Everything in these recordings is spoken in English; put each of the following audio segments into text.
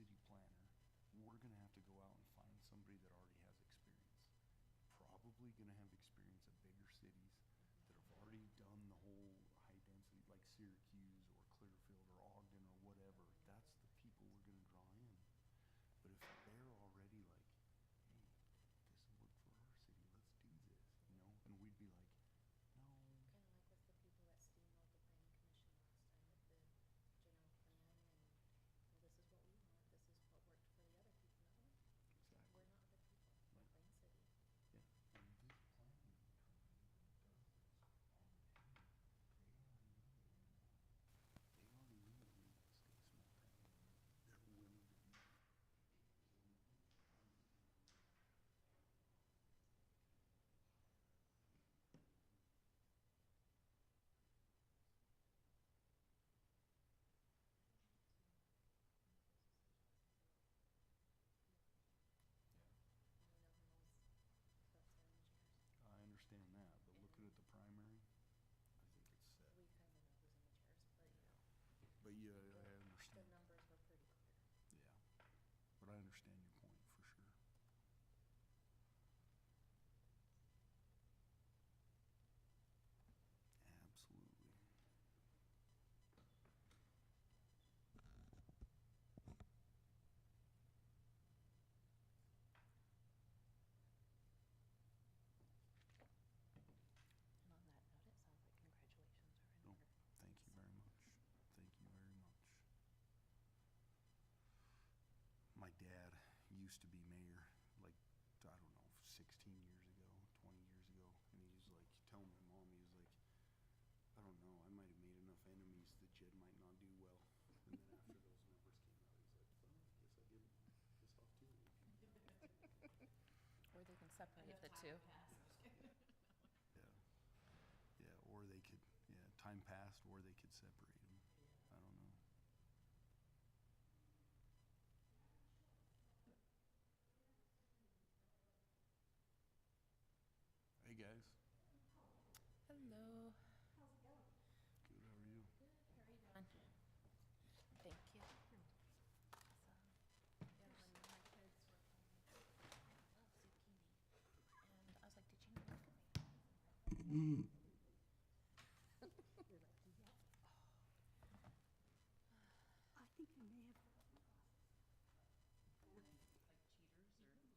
city planner, we're gonna have to go out and find somebody that already has experience. Probably gonna have experience at bigger cities that have already done the whole high density, like Syracuse or Clearfield or Ogden or whatever. That's the people we're gonna draw in. But if they're already like, hey, this will work for our city, let's do this, you know? And we'd be like, no. Kind of like with the people that steamrolled the planning commission last time with the general plan and, well, this is what we want, this is what worked for the other people. No, Exactly. we're not other people, we're Yeah. Plain City. Yeah. And this planning company does this all the time. They already know we need to stay small town. They're willing to do that. And we know who knows what's in the chairs. I understand that, but looking at the primary, I think it's set. We kind of know who's in the chairs, but you know, But yeah, I the understand. numbers were pretty clear. Yeah. But I understand your point for sure. Absolutely. And on that note, it sounds like congratulations are in No, order. thank you very much. Thank you very much. My dad used to be mayor, like, I don't know, 16 years ago, 20 years ago, and he was like, telling my mom, he was like, I don't know, I might have made enough enemies that Jed might not do well. And then after those numbers came out, he's like, well, I guess I give this off too. Or they can separate the two. Yeah. Yeah, or they could, yeah, time passed, or they could separate them. I don't know. Hey, guys. Hello. Good, how are you? Good, how are you doing? Thank you. Awesome. Yeah, when my kids were playing, I love zucchini. And I was like, did you know look at me? You're like, yep. I think I may have. Like cheaters or?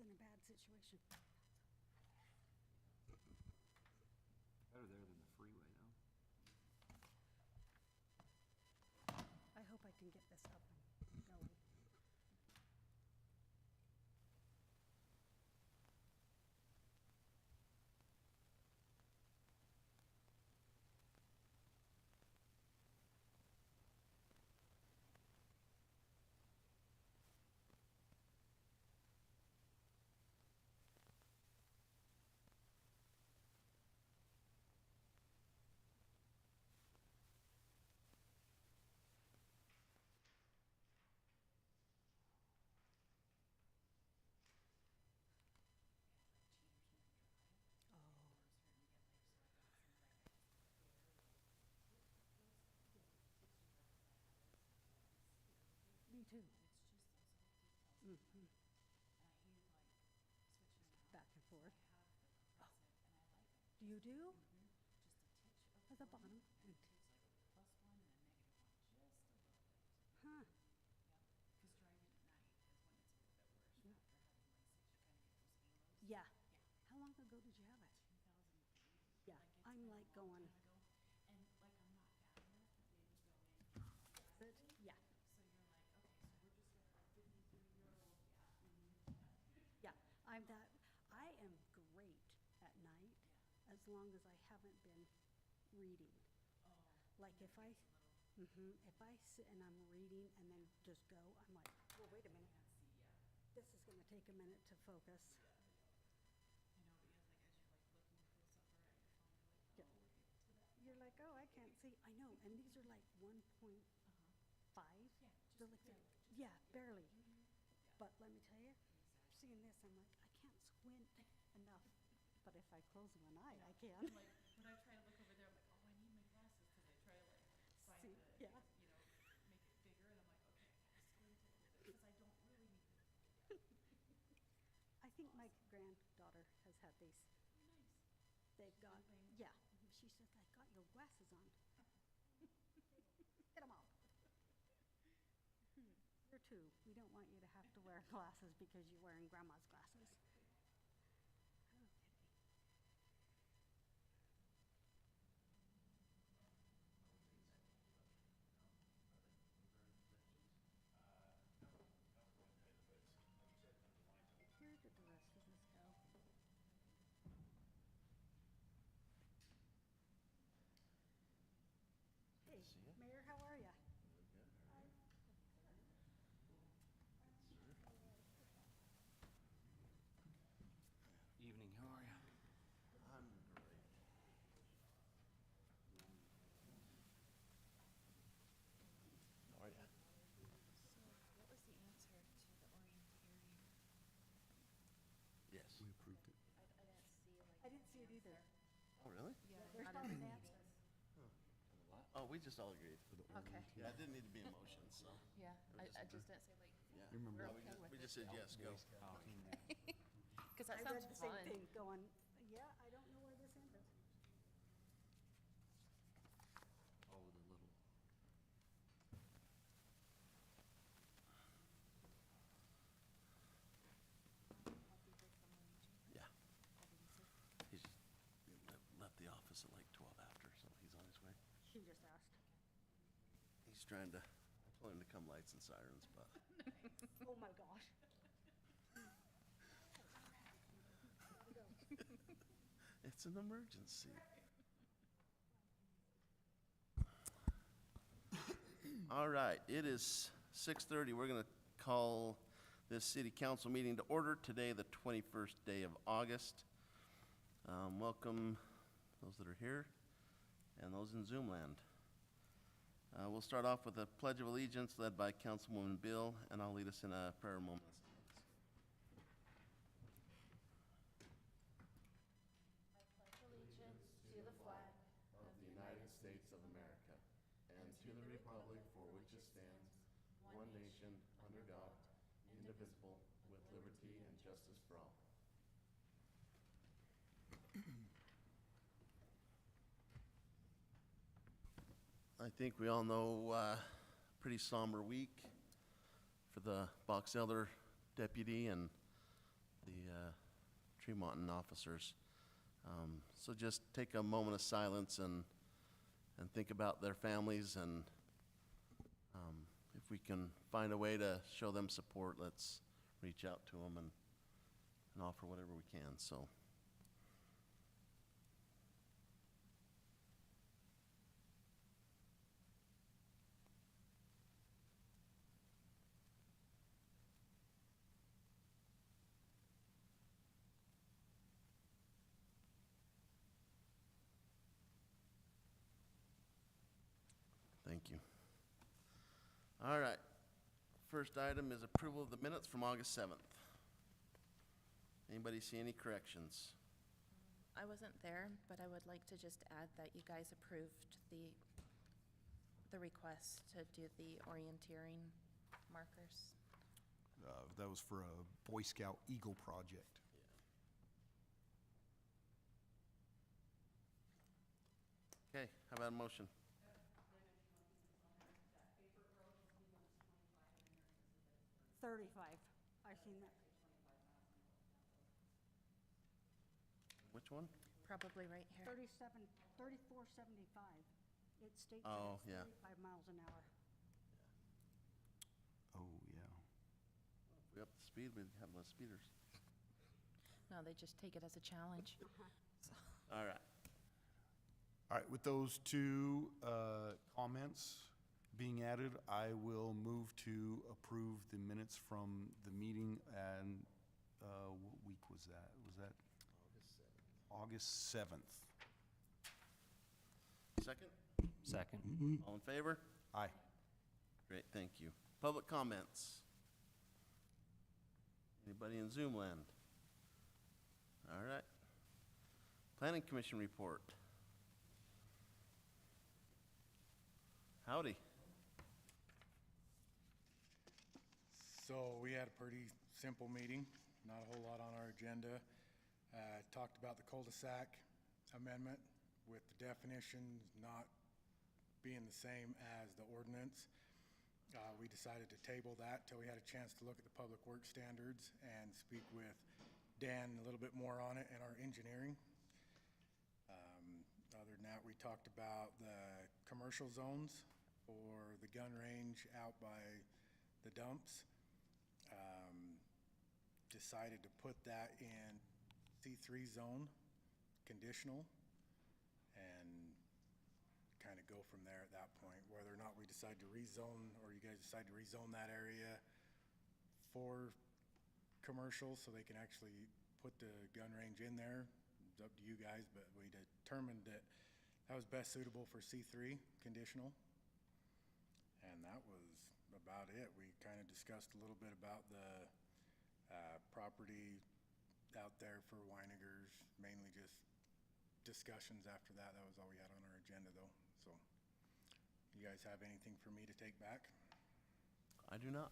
in a bad situation. Better there than the freeway, though. I hope I can get this up and going. Oh. Me too. Mm-hmm. Back and forth. Oh. Do you do? At the bottom. And huh. Yeah. How long ago did you have it? Yeah, I'm like going. It? Yeah. Yeah, I'm that. I am great at night as long as I haven't been reading. Like if I sit and I'm reading and then just go, I'm like, well, wait a minute. This is going to take a minute to focus. Yeah. You're like, oh, I can't see. I know, and these are like 1.5. They're like, yeah, barely. But let me tell you, seeing this, I'm like, I can't squint enough. But if I close one eye, I can. Like, when I try to look over there, I'm like, oh, I need my glasses, because I try to, like, find See, the, yeah. make it bigger, and I'm like, okay, I gotta squint a little bit, because I don't really need it. I think my granddaughter has had these. Oh, nice. They've got, Squinting. yeah. She says, I got your glasses on. Get them off. You're two. We don't want you to have to wear glasses because you're wearing grandma's glasses. Okay. Where did the rest of this go? Hey, Mayor, how are ya? Evening, how are you? I'm great. How are ya? So, what was the answer to the orienteering? Yes. We approved it. I didn't see, like. I didn't see it either. Oh, really? Yeah, There's not not in an the answer. Oh, we just all agreed. Okay. Yeah, it didn't need to be a motion, so. Yeah, It I was just didn't say, like, Yeah. we're No, okay with we it. just said yes, go. Because that I sounds read the fun. same thing, going, yeah, I don't know where this ended. All of the little. Yeah. He's just left the office at like 12 after, so he's on his way. She just asked. He's trying to, I told him to come lights and sirens, but Oh, my gosh. it's an emergency. All right, it is 6:30. We're going to call this city council meeting to order today, the 21st day of August. Welcome those that are here and those in Zoom land. We'll start off with a pledge of allegiance led by Councilwoman Bill, and I'll lead us in a prayer moment. I pledge allegiance to the flag Of the United States of America, and to the republic for which it stands, one nation, under God, indivisible, with liberty and justice for all. I think we all know, pretty somber week for the Box Elder deputy and the Tremonton officers. So just take a moment of silence and think about their families, and if we can find a way to show them support, let's reach out to them and offer whatever we can, so. Thank you. All right. First item is approval of the minutes from August 7th. Anybody see any corrections? I wasn't there, but I would like to just add that you guys approved the request to do the orienteering markers. That was for a Boy Scout Eagle project. Okay, how about a motion? 35. I've seen that. Which one? Probably right here. 3475. It states that Oh, it's yeah. 35 miles an hour. Oh, yeah. If we up the speed, we'd have less speeders. No, they just take it as a challenge. All right. All right, with those two comments being added, I will move to approve the minutes from the meeting, and what week was that? Was that? August 7th. Second? Second. All in favor? Aye. Great, thank you. Public comments? Anybody in Zoom land? All right. Planning Commission report. Howdy. So we had a pretty simple meeting, not a whole lot on our agenda. Talked about the cul-de-sac amendment with the definitions not being the same as the ordinance. We decided to table that till we had a chance to look at the public works standards and speak with Dan a little bit more on it and our engineering. Other than that, we talked about the commercial zones for the gun range out by the dumps. Decided to put that in C3 zone, conditional, and kind of go from there at that point. Whether or not we decide to rezone, or you guys decide to rezone that area for commercial so they can actually put the gun range in there, it's up to you guys, but we determined that that was best suitable for C3, conditional. And that was about it. We kind of discussed a little bit about the property out there for Weinigers, mainly just discussions after that. That was all we had on our agenda though. So, you guys have anything for me to take back? I do not.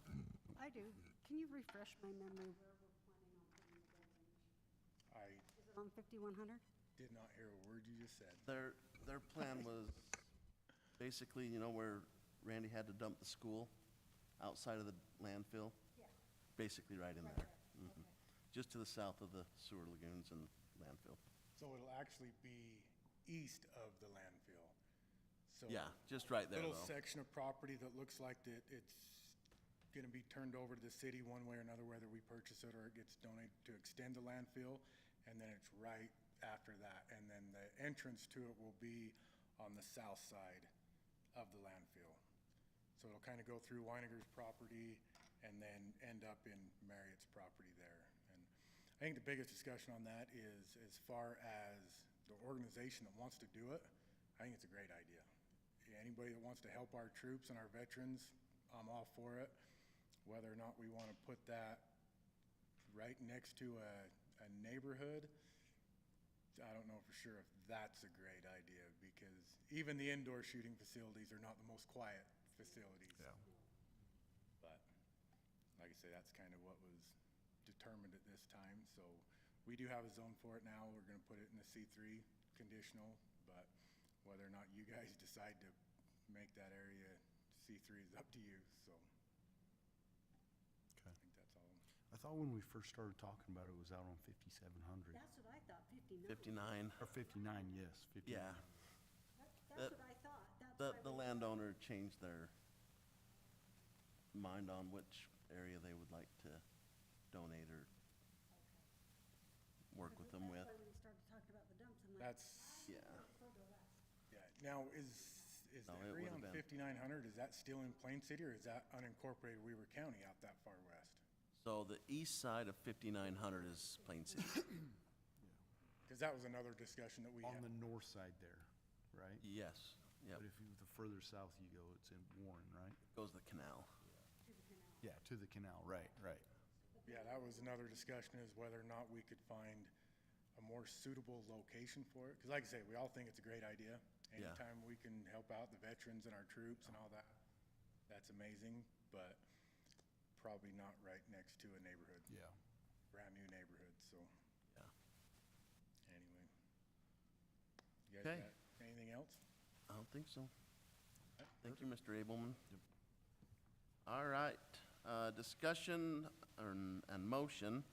I do. Can you refresh my memory where we're planning on putting the gun range? I Is it on 5100? did not hear a word you just said. Their plan was basically, you know, where Randy had to dump the school outside of the landfill? Yeah. Basically right in there. Mhm. Just to the south of the sewer lagoons and landfill. So it'll actually be east of the landfill. So Yeah, just right there little though. section of property that looks like that it's gonna be turned over to the city one way or another, whether we purchase it or it gets donated to extend the landfill, and then it's right after that. And then the entrance to it will be on the south side of the landfill. So it'll kind of go through Weinigers' property and then end up in Marriott's property there. And I think the biggest discussion on that is as far as the organization that wants to do it, I think it's a great idea. Anybody that wants to help our troops and our veterans, I'm all for it. Whether or not we want to put that right next to a neighborhood, I don't know for sure if that's a great idea, because even the indoor shooting facilities are not the most quiet facilities. Yeah. But like I say, that's kind of what was determined at this time. So we do have a zone for it now. We're going to put it in the C3 conditional, but whether or not you guys decide to make that area C3 is up to you. So Okay. I think that's all. I I thought when we first started talking about it, it was out on 5700. That's what I thought, 59. 59, Or 59, yes, 59. yeah. That's what I thought. That's The, why the we- landowner changed their mind on which area they would like to donate or work with them with. That's why when you started talking about the dumps, I'm like, That's, Yeah. yeah. Now, is No, the it area would've on been. 5900, is that still in Plain City, or is that unincorporated Weaver County out that far west? So the east side of 5900 is Plain City. Because that was another discussion that we On had. the north side there, right? Yes, yep. But if you, the further south you go, it's in Warren, right? Goes the canal. Yeah, to the canal, right, right. Yeah, that was another discussion, is whether or not we could find a more suitable location for it. Because like I say, we all think it's a great idea. Yeah. Anytime we can help out the veterans and our troops and all that, that's amazing, but probably not right next to a neighborhood, Yeah. brand-new neighborhood, so Yeah. anyway. You guys Okay. got anything else? I don't think so. Thank you, Mr. Abelman. All right, discussion and motion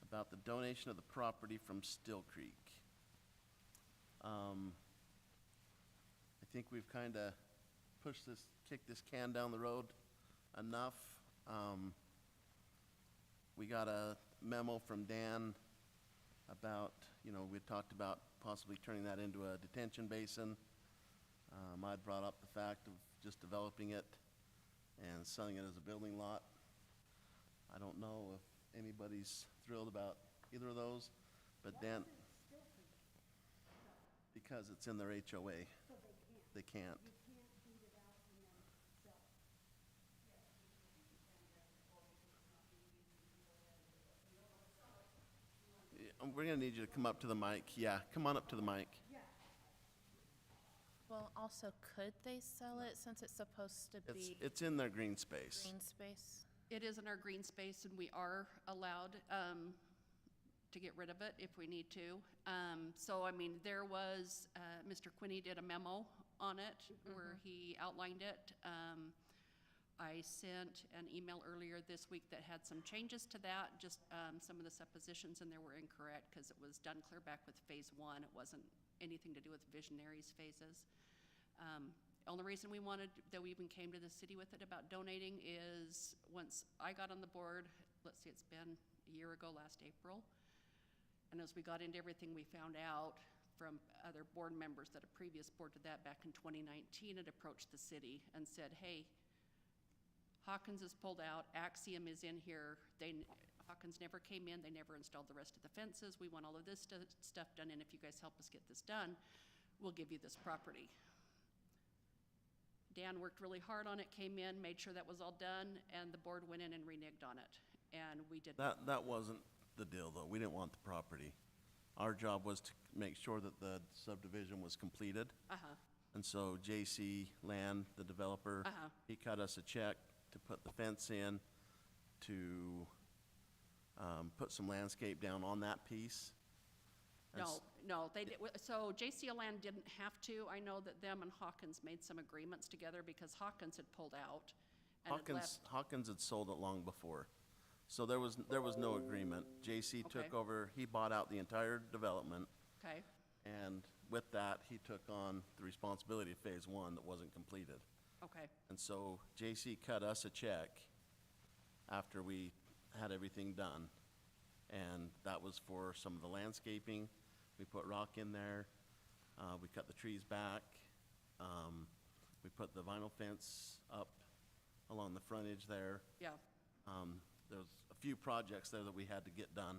about the donation of the property from Still Creek. I think we've kind of kicked this can down the road enough. We got a memo from Dan about, we talked about possibly turning that into a detention basin. I'd brought up the fact of just developing it and selling it as a building lot. I don't know if anybody's thrilled about either of those, but Dan, because it's in their HOA, they can't. Yeah, we're gonna need you to come up to the mic. Yeah, come on up to the mic. Well, also, could they sell it since it's supposed to be It's in their green space. green space? It is in our green space, and we are allowed to get rid of it if we need to. So, I mean, there was, Mr. Quinney did a memo on it where he outlined it. I sent an email earlier this week that had some changes to that, just some of the suppositions in there were incorrect because it was done clear back with phase one. It wasn't anything to do with visionaries phases. Only reason we even came to the city with it about donating is once I got on the board, let's see, it's been a year ago, last April. And as we got into everything, we found out from other board members that a previous board to that back in 2019 had approached the city and said, hey, Hawkins is pulled out, Axiom is in here. Hawkins never came in, they never installed the rest of the fences. We want all of this stuff done, and if you guys help us get this done, we'll give you this property. Dan worked really hard on it, came in, made sure that was all done, and the board went in and reneged on it. And we did. That wasn't the deal, though. We didn't want the property. Our job was to make sure that the subdivision was completed. And so J.C. Land, the developer, he cut us a check to put the fence in, to put some landscape down on that piece. And No, they did, so J.C. Land didn't have to. I know that them and Hawkins made some agreements together because Hawkins had pulled out and had left. Hawkins had sold it long before. So there was no agreement. J.C. took Okay. over, he bought out the entire development, Okay, and with that, he took on the responsibility of phase one that wasn't completed. okay, And so J.C. cut us a check after we had everything done. And that was for some of the landscaping. We put rock in there. We cut the trees back. We put the vinyl fence up along the frontage there. yeah, There was a few projects there that we had to get done,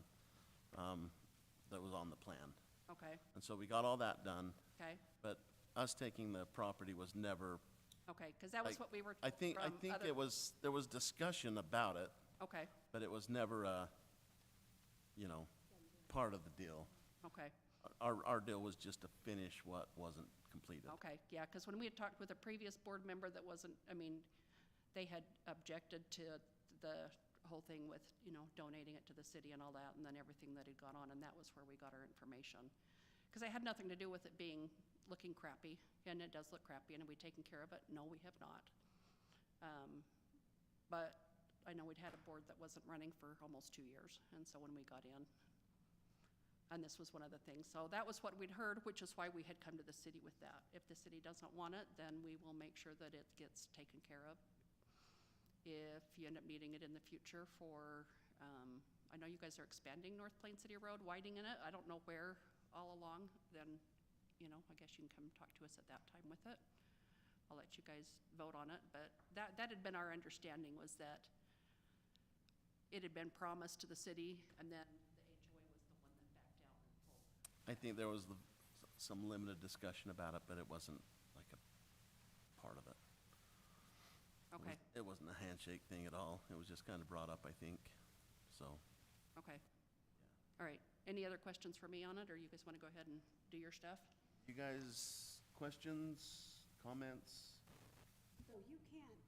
that was on the plan. okay, And so we got all that done, okay, but us taking the property was never. okay, because that was like, what we were I told think from other. there was discussion about it, Okay, but it was never a, part of the deal. okay, Our deal was just to finish what wasn't completed. okay, yeah, because when we had talked with a previous board member that wasn't, they had objected to the whole thing with, donating it to the city and all that, and then everything that had gone on, and that was where we got our information. Because it had nothing to do with it looking crappy, and it does look crappy, and have we taken care of it? No, we have not. But I know we'd had a board that wasn't running for almost 2 years, and so when we got in, and this was one of the things. So that was what we'd heard, which is why we had come to the city with that. If the city doesn't want it, then we will make sure that it gets taken care of. If you end up needing it in the future for, I know you guys are expanding North Plain City Road, widening it. I don't know where all along, then, you know, I guess you can come talk to us at that time with it. I'll let you guys vote on it, but that had been our understanding, was that it had been promised to the city, and then the HOA was the one that backed out and pulled. I think there was some limited discussion about it, but it wasn't like a part of it. Okay, It wasn't a handshake thing at all. It was just kind of brought up, I think, so. okay. All right, any other questions for me on it, or you guys want to go ahead and do your stuff? You guys, questions, comments? So you can't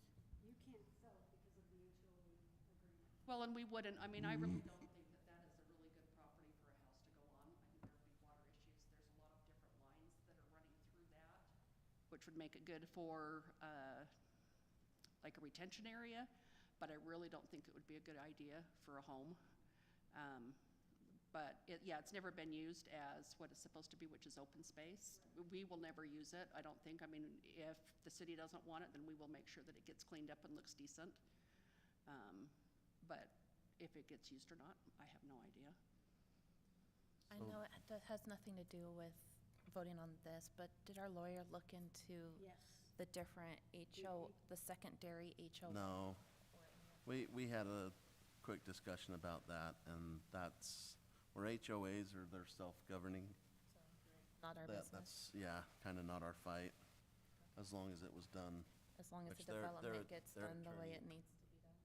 sell it because of the HOA agreement. Well, and we wouldn't, I mean, I really don't think that that is a really good property for a house to go on. I think there would be water issues. There's a lot of different lines that are running through that, which would make it good for, like a retention area, but I really don't think it would be a good idea for a home. But yeah, it's never been used as what it's supposed to be, which is open space. We will never use it, I don't think. I mean, if the city doesn't want it, then we will make sure that it gets cleaned up and looks decent. But if it gets used or not, I have no idea. I know that has nothing to do with voting on this, but did our lawyer look into Yes. the different the secondary HO? No. We had a quick discussion about that, and that's where HOAs are, they're self-governing. Not our business, That's, yeah, kind of not our fight, as long as it was done. as long as which the they're- development gets they're done the way it attorney. needs to be done.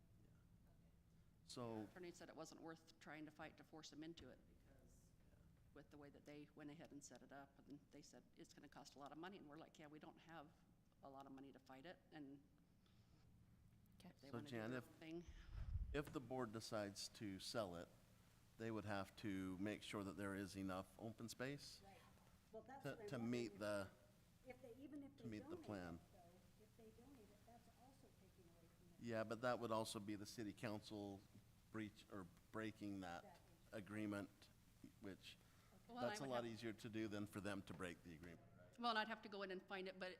So, Attorney said it wasn't worth trying to fight to force them into it, because with the way that they went ahead and set it up, and they said it's gonna cost a lot of money, and we're like, yeah, we don't have a lot of money to fight it, and Okay. if they So wanna do Jan, their if- own thing. if the board decides to sell it, they would have to make sure that there is enough open space Right. Well, that's to, what I'm to wondering meet the, if they, even if to they meet the donate plan. it, though, if they donate it, that's also taking away from it. yeah, but that would also be the city council breaking that agreement, which, Well, I that's a would lot have- easier to do than for them to break the agreement. Well, and I'd have to go in and find it, but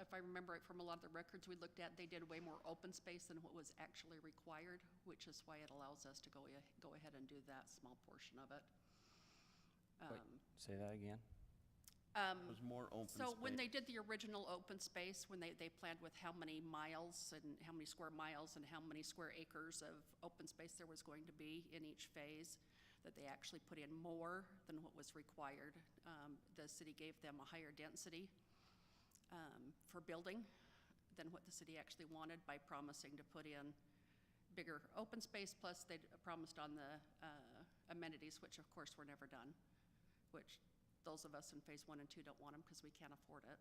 if I remember it from a lot of the records we looked at, they did way more open space than what was actually required, which is why it allows us to go ahead and do that small portion of it. Wait, say that again? There's more open space. So when they did the original open space, when they planned with how many miles and how many square miles and how many square acres of open space there was going to be in each phase, that they actually put in more than what was required. The city gave them a higher density for building than what the city actually wanted by promising to put in bigger open space, plus they promised on the amenities, which of course were never done, which those of us in phase 1 and 2 don't want them because we can't afford it,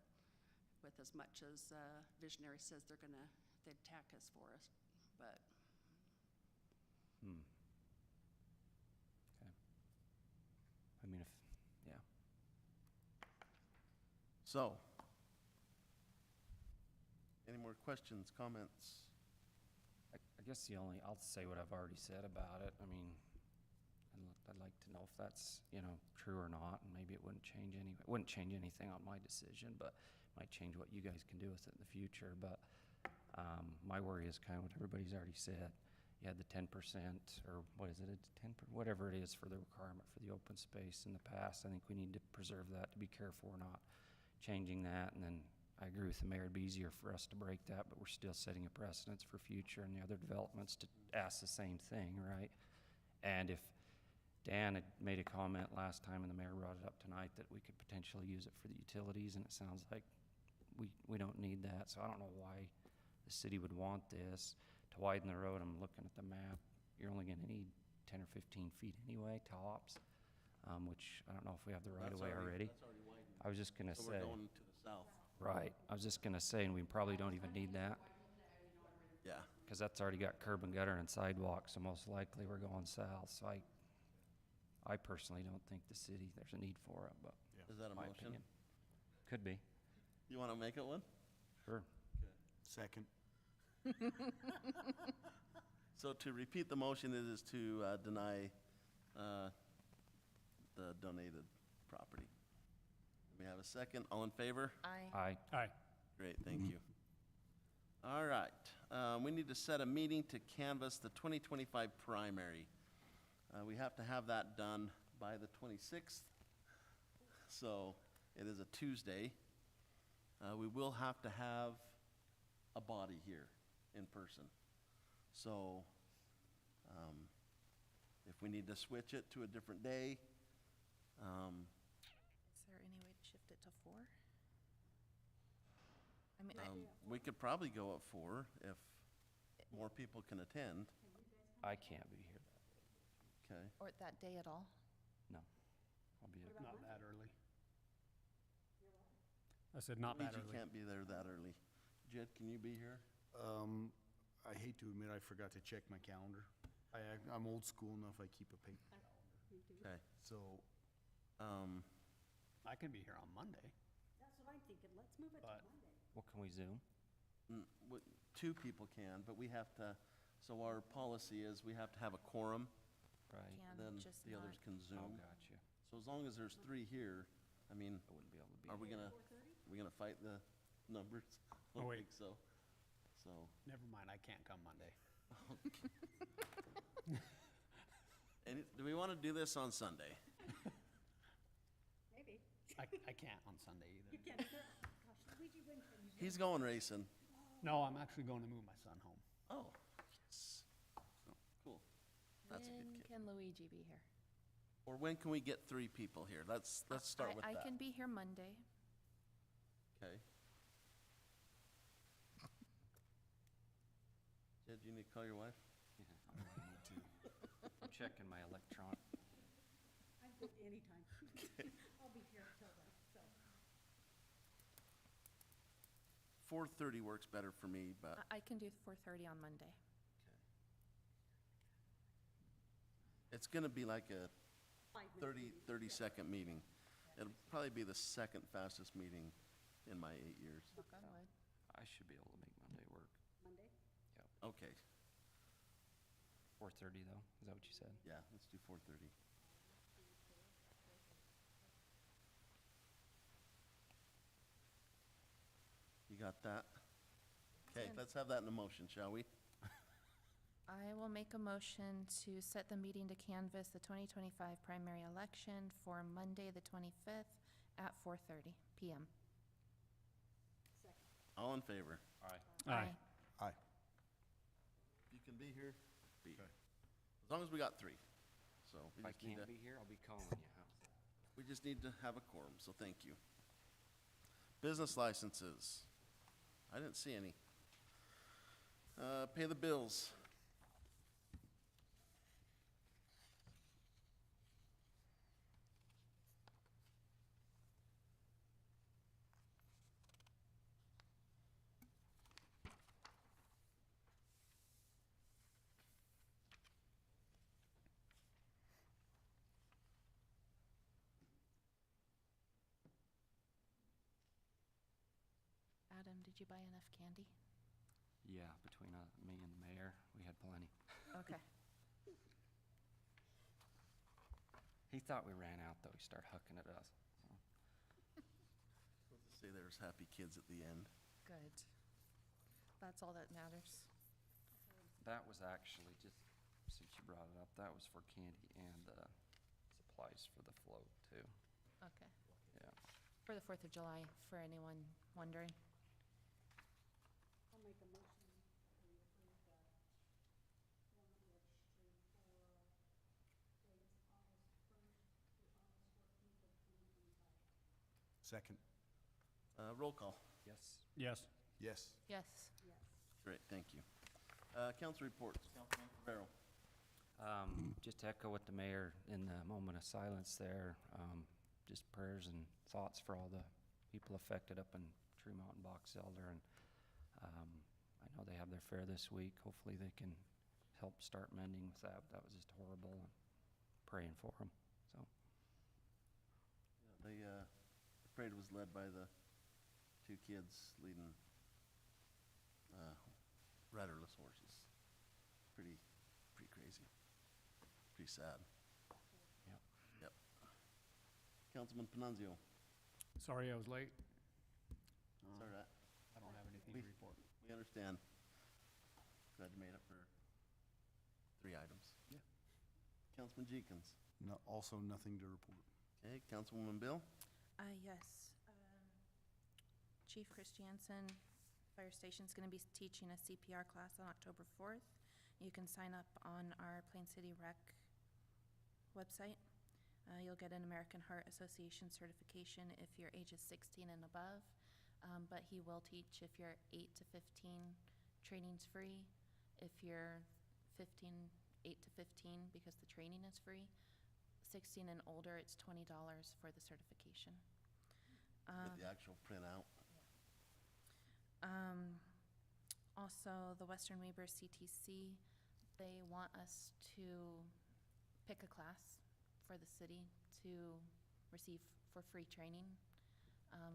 with as much as Visionary says they'd tack us for us, but. Hmm. Okay. I mean, yeah. So, any more questions, comments? I guess I'll say what I've already said about it. I mean, I'd like to know if that's, true or not, and maybe it wouldn't change anything on my decision, but might change what you guys can do with it in the future. But my worry is kind of what everybody's already said. You had the 10%, or what is it, whatever it is for the requirement for the open space in the past. I think we need to preserve that, to be careful we're not changing that. And then I agree with the mayor, it'd be easier for us to break that, but we're still setting a precedence for future and the other developments to ask the same thing, right? And if Dan had made a comment last time, and the mayor brought it up tonight, that we could potentially use it for the utilities, and it sounds like we don't need that. So I don't know why the city would want this. To widen the road, I'm looking at the map, you're only gonna need 10 or 15 feet anyway, tops, which I don't know if we have the right of way already. That's already widened. I was just gonna So say, we're going to the south. right, I was just gonna say, and we probably don't even need that, Yeah. because that's already got curb and gutter and sidewalk, so most likely we're going south. So I personally don't think the city, there's a need for it, but Is that a my motion? opinion. Could be, You want to make it one? sure. Second. So to repeat the motion, it is to deny the donated property. We have a second. All in favor? I, Aye. Great, thank you. All right, we need to set a meeting to canvass the 2025 primary. We have to have that done by the 26th, so it is a Tuesday. We will have to have a body here in person. So if we need to switch it to a different day, is there any way to shift it to 4? I mean, we could probably go at 4 if more people can attend. I can't be here. Okay. or that day at all? No. I'll be, Not that early. I said not that Luigi early. can't be there that early. Jed, can you be here? I hate to admit, I forgot to check my calendar. I'm old school enough, I keep a paper calendar. Okay. So, I can be here on Monday. That's what I'm thinking, let's move it to But- Monday. what can we Zoom? Two people can, but we have to, so our policy is we have to have a quorum, Right. Can then just the others not. can Oh, Zoom. gotcha. So as long as there's 3 here, I mean, I wouldn't be able to be. are we gonna, fight the numbers? I don't Oh, wait. think so. So, Never mind, I can't come Monday. do we wanna do this on Sunday? Maybe. I can't on Sunday either. You can, gosh, Luigi, when can you? He's going racing. No, I'm actually going to move my son home. Oh, yes. Cool. That's a good When kid. can Luigi be here? Or when can we get 3 people here? Let's start with I that. can be here Monday. Okay. Jed, you need to call your wife? Yeah, I might need to. I'm checking my electron. I'm good anytime. I'll be here till then, so. 4:30 works better for me, but, I can do 4:30 on Monday. it's gonna be like a 5 minutes. 30-second meeting. It'll probably be the second fastest meeting in my 8 years. Knock on wood. I should be able to make Monday work. Monday? Okay, 4:30 though, is that what you said? yeah, let's do 4:30. You got that? Okay, in. let's have that in a motion, shall we? I will make a motion to set the meeting to canvass the 2025 primary election for Monday, the 25th at 4:30 PM. All in favor? Aye. aye. You can be here, be here. Okay. As long as we got 3. So we If I just need can't to, be here, I'll be calling you. we just need to have a quorum, so thank you. Business licenses. I didn't see any. Pay the bills. Adam, did you buy enough candy? Yeah, between me and the mayor, we had plenty. Okay. He thought we ran out though, he started hucking at us. Say there's happy kids at the end. Good. That's all that matters. That was actually, just since you brought it up, that was for candy and supplies for the float too. Okay. Yeah. For the 4th of July, for anyone wondering. I'll make a motion that we approve the one registry for dates August 1st to August 14th of 2025. Second, Roll call. Yes. Yes. yes. Yes. Yes. Great, thank you. Council reports. Councilman Farrell. Just to echo what the mayor in the moment of silence there, just prayers and thoughts for all the people affected up in Tremont and Box Elder. And I know they have their fair this week. Hopefully they can help start mending with that. That was just horrible, and praying for them, so. The parade was led by the 2 kids leading riderless horses. Pretty sad. Yep. Yep. Councilman Panunzio. Sorry I was late. It's all right. I don't have anything We- to report. We understand. Glad you made it for 3 items. Yeah. Councilman Jenkins. No, also nothing to report. Okay, Councilwoman Bill. Yes. Chief Christiansen, Fire Station's gonna be teaching a CPR class on October 4th. You can sign up on our Plain City Rec website. You'll get an American Heart Association certification if you're ages 16 and above. But he will teach if you're 8 to 15, training's free. If you're 15, 8 to 15, because the training is free. 16 and older, it's $20 for the certification. With the actual printout. Also, the Western Weber CTC, they want us to pick a class for the city to receive for free training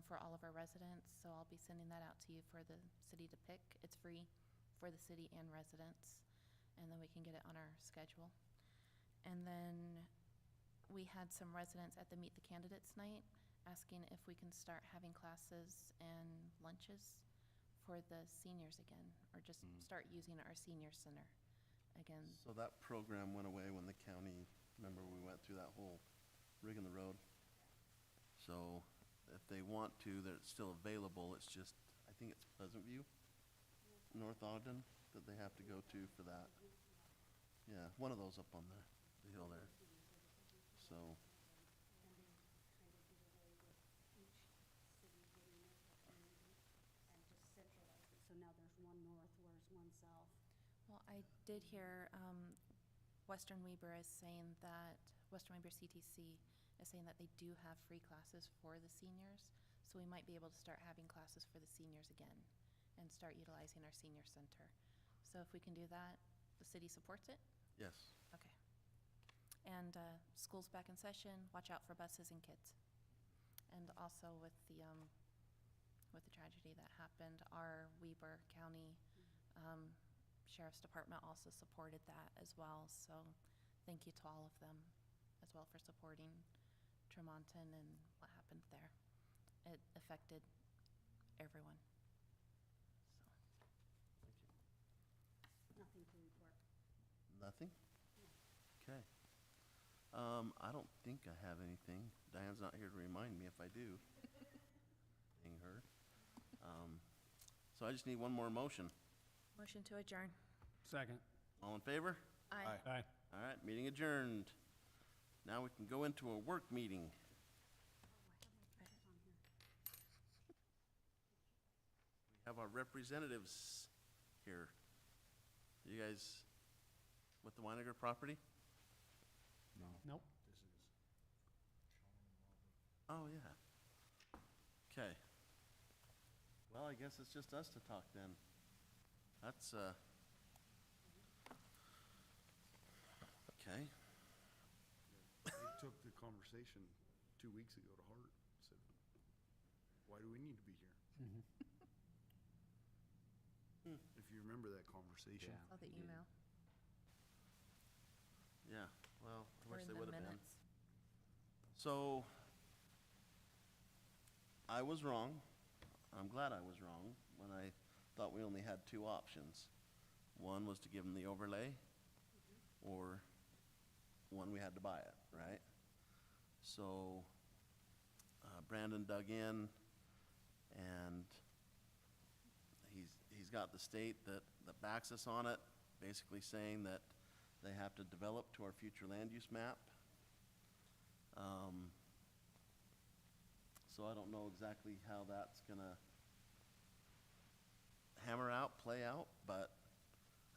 for all of our residents. So I'll be sending that out to you for the city to pick. It's free for the city and residents, and then we can get it on our schedule. And then we had some residents at the Meet the Candidates night asking if we can start having classes and lunches for the seniors again, or just start using our senior center again. So that program went away when the county, remember we went through that whole rig in the road? So if they want to, they're still available, it's just, I think it's Pleasant View, North Ogden, that they have to go to for that. Yeah, one of those up on the hill there. So, So now there's one north, where's one south? Well, I did hear Western Weber is saying that, Western Weber CTC is saying that they do have free classes for the seniors. So we might be able to start having classes for the seniors again and start utilizing our senior center. So if we can do that, the city supports it? yes. Okay. And school's back in session, watch out for buses and kids. And also with the tragedy that happened, our Weber County Sheriff's Department also supported that as well. So thank you to all of them as well for supporting Tremonton and what happened there. It affected everyone. So. Nothing to report. Nothing? Okay. I don't think I have anything. Diane's not here to remind me if I do. Being her. So I just need one more motion. Motion to adjourn. Second. All in favor? Aye. Aye. All right, meeting adjourned. Now we can go into a work meeting. We have our representatives here. You guys with the Weiniger property? Nope. Oh, yeah. Okay. Well, I guess it's just us to talk then. That's, okay. They took the conversation 2 weeks ago to heart, said, why do we need to be here? If you remember that conversation. Yeah. Saw the email. Yeah, well, I Or wish in they the would have been. minutes. So, I was wrong. I'm glad I was wrong when I thought we only had 2 options. One was to give them the overlay, or one we had to buy it, right? So, Brandon dug in, and he's got the state that backs us on it, basically saying that they have to develop to our future land use map. So I don't know exactly how that's gonna hammer out, play out, but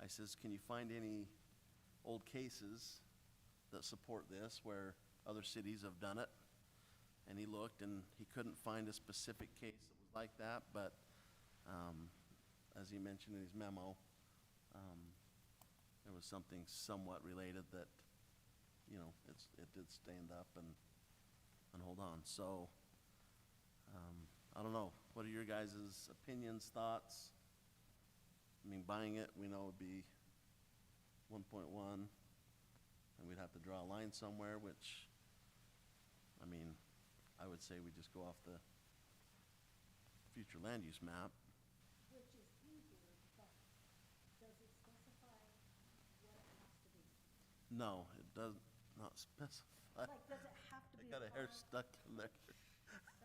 I says, can you find any old cases that support this where other cities have done it? And he looked and he couldn't find a specific case that was like that, but as he mentioned in his memo, there was something somewhat related that, you know, it did stand up and hold on. So, I don't know. What are your guys' opinions, thoughts? I mean, buying it, we know would be 1.1. and we'd have to draw a line somewhere, which, I mean, I would say we just go off the future land use map. Which is in here, but does it specify what it has to be? No, it does not specify. Like, does it have to I be? got a a hair park? stuck in there.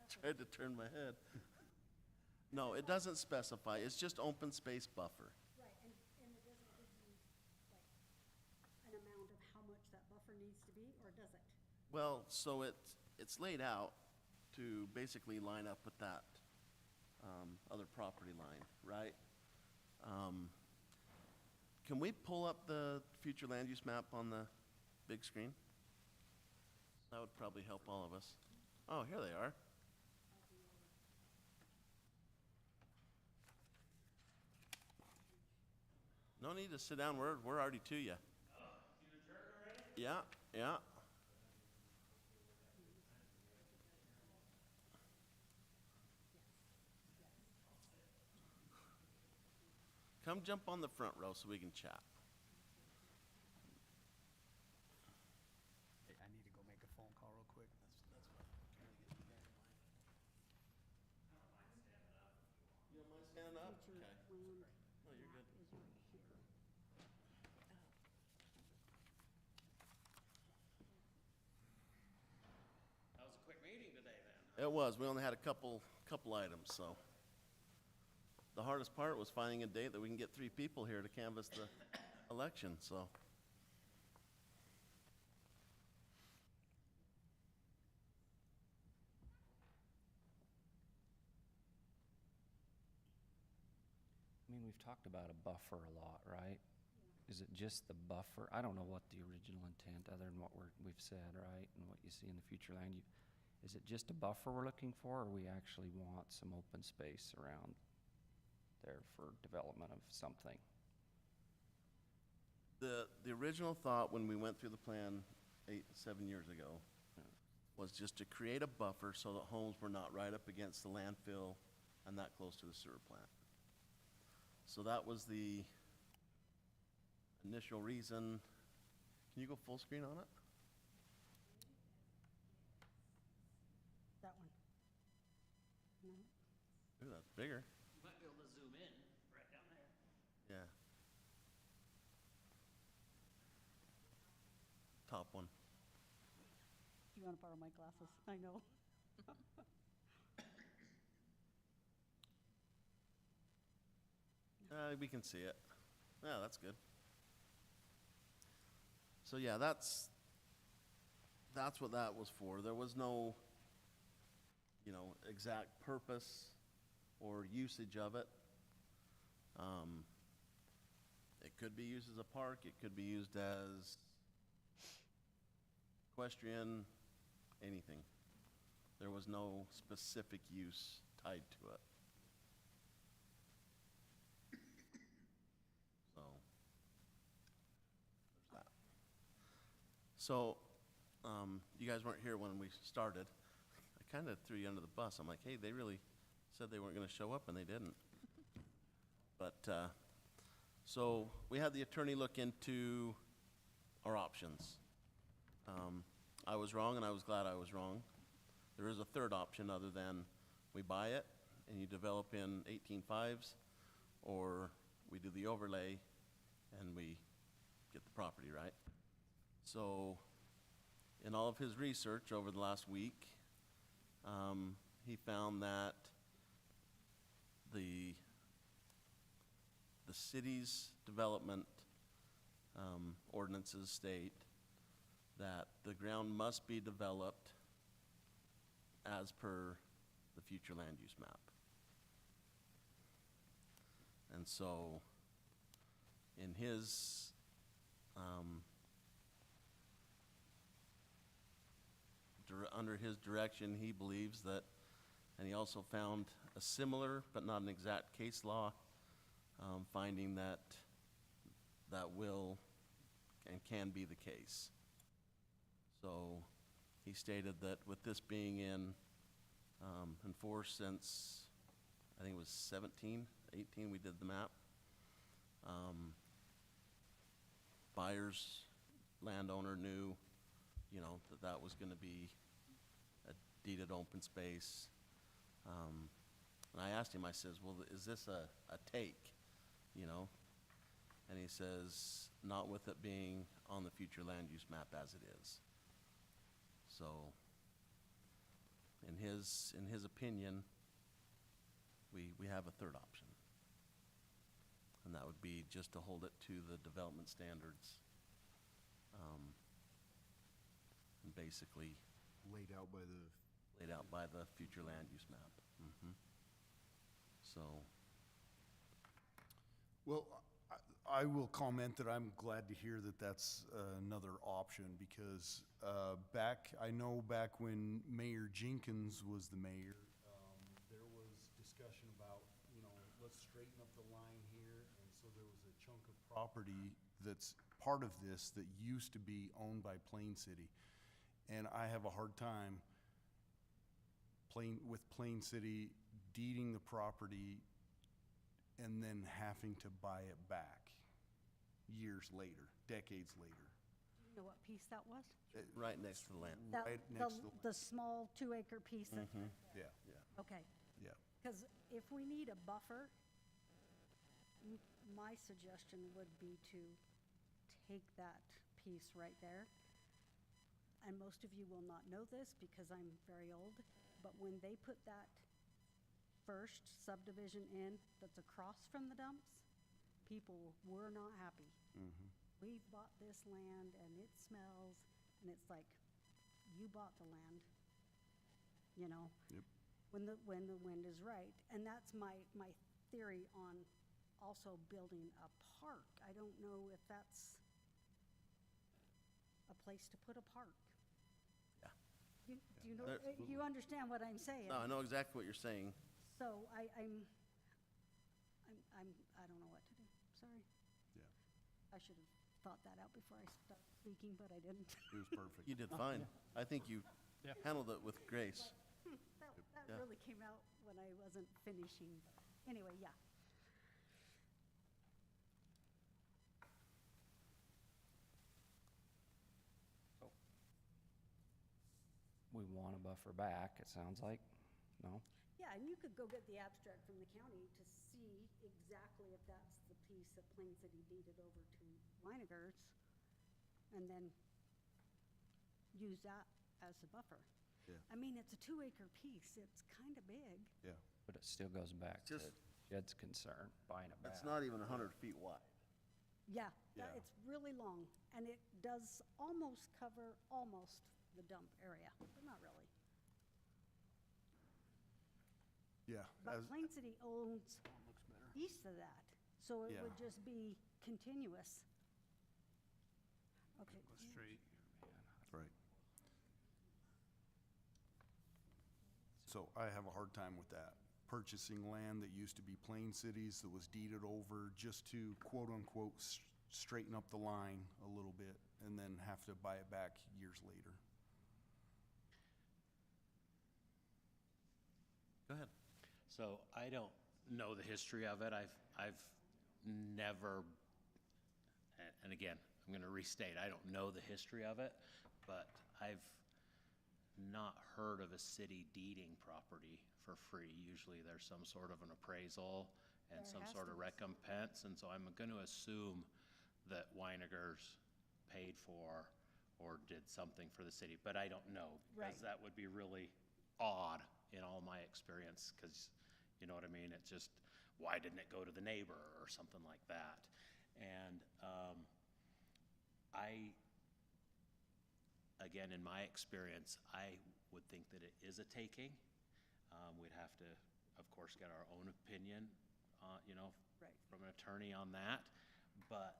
Tried to turn my head. No, it doesn't specify. It's just open space buffer. Right, and it doesn't give you, like, an amount of how much that buffer needs to be, or does it? Well, so it's laid out to basically line up with that other property line, right? Can we pull up the future land use map on the big screen? That would probably help all of us. Oh, here they are. No need to sit down, we're already to you. Yeah, yeah. Come jump on the front row so we can chat. Hey, I need to go make a phone call real quick. You don't mind standing up? Future Okay. land No, you're good. is right here. That was a quick meeting today, then. It was, we only had a couple items, so. The hardest part was finding a date that we can get 3 people here to canvass the election, so. I mean, we've talked about a buffer a lot, right? Is it just the buffer? I don't know what the original intent, other than what we've said, right? And what you see in the future land. Is it just a buffer we're looking for, or we actually want some open space around there for development of something? The original thought when we went through the plan 7 years ago was just to create a buffer so that homes were not right up against the landfill and that close to the sewer plant. So that was the initial reason. Can you go full screen on it? That one. No? Ooh, that's bigger. You might be able to zoom in right down there. Yeah. Top one. Do you want to borrow my glasses? I know. We can see it. Yeah, that's good. So yeah, that's what that was for. There was no, exact purpose or usage of it. It could be used as a park. It could be used as equestrian, anything. There was no specific use tied to it. So, there's that. So, you guys weren't here when we started. I kind of threw you under the bus. I'm like, hey, they really said they weren't going to show up, and they didn't. But, so we had the attorney look into our options. I was wrong, and I was glad I was wrong. There is a third option other than we buy it and you develop in 18.5s, or we do the overlay and we get the property, right? So in all of his research over the last week, he found that the city's development ordinances state that the ground must be developed as per the future land use map. And so, in his, under his direction, he believes that, and he also found a similar but not an exact case law, finding that that will and can be the case. So he stated that with this being in force since, I think it was 17, 18, we did the map. Buyers, landowner knew, you know, that that was gonna be a deeded open space. And I asked him, I says, well, is this a take, you know? And he says, not with it being on the future land use map as it is. So, in his opinion, we have a third option. And that would be just to hold it to the development standards. And basically Laid out by the future land use map. So, Well, I will comment that I'm glad to hear that that's another option, because I know back when Mayor Jenkins was the mayor, there was discussion about, you know, let's straighten up the line here, and so there was a chunk of property that's part of this that used to be owned by Plain City. And I have a hard time with Plain City deeding the property and then having to buy it back years later, decades later. Do you know what piece that was? right next to the land. That- Right next to The small 2-acre piece that's right Yeah, there? Okay, yeah. because if we need a buffer, my suggestion would be to take that piece right there. And most of you will not know this because I'm very old, but when they put that first subdivision in that's across from the dumps, people were not happy. We bought this land and it smells, and it's like, you bought the land, you know? Yep. When the wind is right. And that's my theory on also building a park. I don't know if that's a place to put a park. Yeah. Do you know, Absolutely. you understand what I'm saying? No, I know exactly what you're saying. So I don't know what to do, sorry. Yeah. I should have thought that out before I started speaking, but I didn't. It was perfect. You did fine. I think you handled it with grace. That Yeah. really came out when I wasn't finishing. Anyway, yeah. We want a buffer back, it sounds like, no? Yeah, and you could go get the abstract from the county to see exactly if that's the piece that Plain City deeded over to Weinigers, and then use that as the buffer. Yeah. I mean, it's a 2-acre piece, it's kind of big. Yeah. But it still goes back to Just- Jed's concern, buying it back. It's not even 100 feet wide. Yeah, Yeah. it's really long, and it does almost cover the dump area, but not really. Yeah. But as- Plain City owns east of that, so it Yeah. would just be continuous. Okay. Straight. Right. So I have a hard time with that. Purchasing land that used to be Plain Cities that was deeded over just to quote-unquote straighten up the line a little bit and then have to buy it back years later. Go ahead. So I don't know the history of it. I've never, and again, I'm gonna restate, I don't know the history of it, but I've not heard of a city deeding property for free. Usually there's some sort of an appraisal and There some has sort to of be. recompense, and so I'm gonna assume that Weinigers paid for or did something for the city, but I don't know. Right. Because that would be really odd in all my experience, because, you know what I mean? It's just, why didn't it go to the neighbor or something like that? And again, in my experience, I would think that it is a taking. We'd have to, of course, get our own opinion, you know, Right. from an attorney on that. But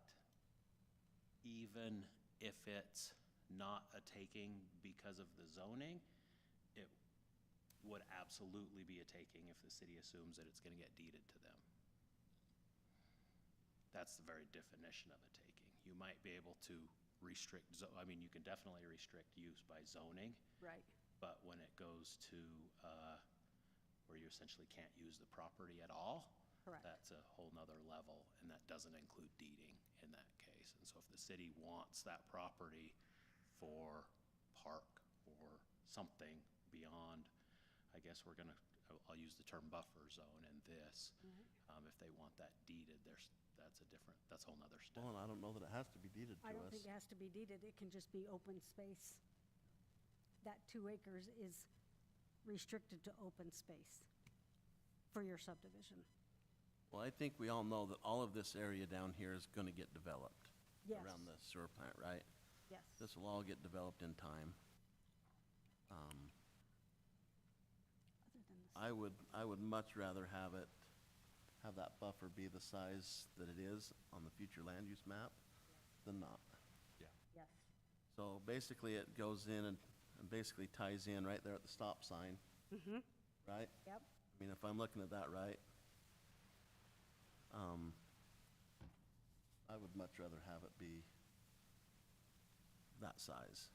even if it's not a taking because of the zoning, it would absolutely be a taking if the city assumes that it's gonna get deeded to them. That's the very definition of a taking. You might be able to restrict, I mean, you can definitely restrict use by zoning, Right. but when it goes to, where you essentially can't use the property at all, Correct. that's a whole nother level, and that doesn't include deeding in that case. space. And so if the city wants that property for park or something beyond, I guess we're gonna, I'll use the term buffer zone in this. If they want that deeded, that's a different, that's a whole nother step. Well, and I don't know that it has to be deeded to I don't us. think it has to be deeded, it can just be open space. That 2 acres is restricted to open space for your subdivision. Well, I think we all know that all of this area down here is gonna get developed. Yes. Around the sewer plant, right? Yes. This will all get developed in time. Other than the I would much rather have that buffer be the size that it is on the future land use map than not. Yes. So basically, it goes in and basically ties in right there at the stop sign, right? Yep. I mean, if I'm looking at that right, I would much rather have it be that size.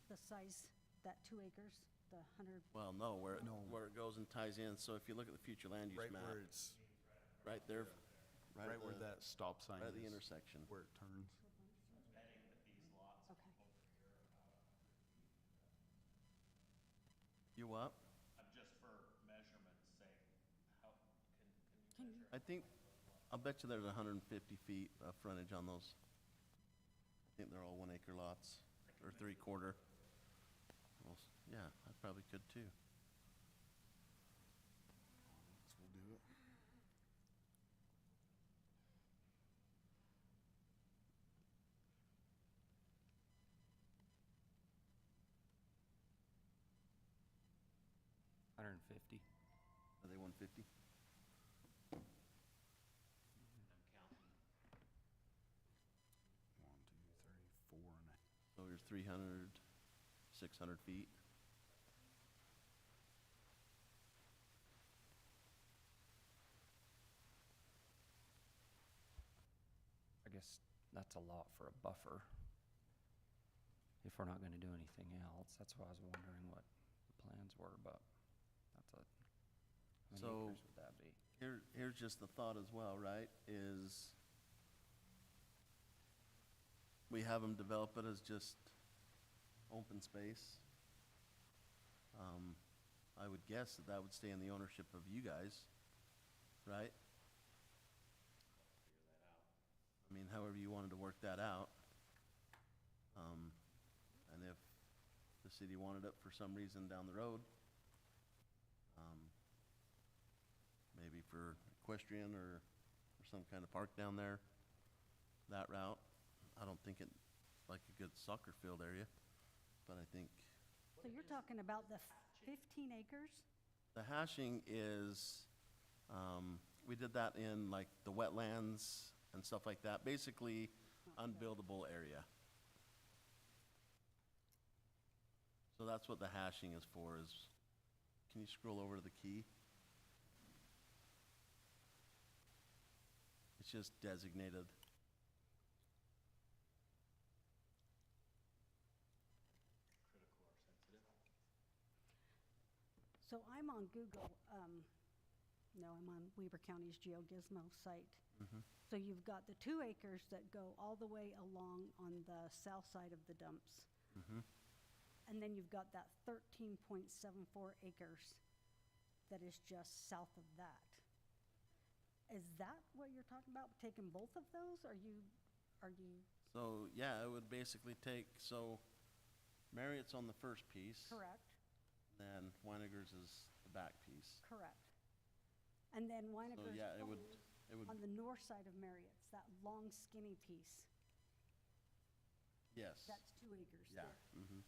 The size, that 2 acres, the 100, Well, no, where No. it goes and ties in, so if you look at the future land use Right map, where it's, right there, right where the- that stop sign right at the is, intersection. where it turns. okay. You what? I'm just for measurement's sake, how, Can you, I think, I'll bet you there's 150 feet of frontage on those. I think they're all 1 acre lots, or 3/4. Well, yeah, I probably could too. So we'll do it. $150. Are they 150? One, two, three, four, and a So you're 300, 600 feet. I guess that's a lot for a buffer. If we're not gonna do anything else, that's why I was wondering what the plans were, but that's a, how many So- acres would that be? Here's just the thought as well, right, is we have them develop it as just open space. I would guess that that would stay in the ownership of you guys, right? I mean, however you wanted to work that out. And if the city wanted it for some reason down the road, maybe for equestrian or some kind of park down there, that route. I don't think it's like a good soccer field area, but I think so you're talking about the 15 acres? the hashing is, we did that in like the wetlands and stuff like that, basically unbuildable area. So that's what the hashing is for, is, can you scroll over to the key? It's just designated. So I'm on Google, no, I'm on Weber County's GeoGizmo site. So you've got the 2 acres that go all the way along on the south side of the dumps. And then you've got that 13.74 acres that is just south of that. Is that what you're talking about, taking both of those? Are you, So, yeah, it would basically take, so Marriott's on the first piece. correct? Then Weinigers is the back piece. Correct. And then So, Weinigers yeah, it would, on the north side of Marriott's, that long skinny piece, yes. that's 2 acres Yeah. there. Mhm.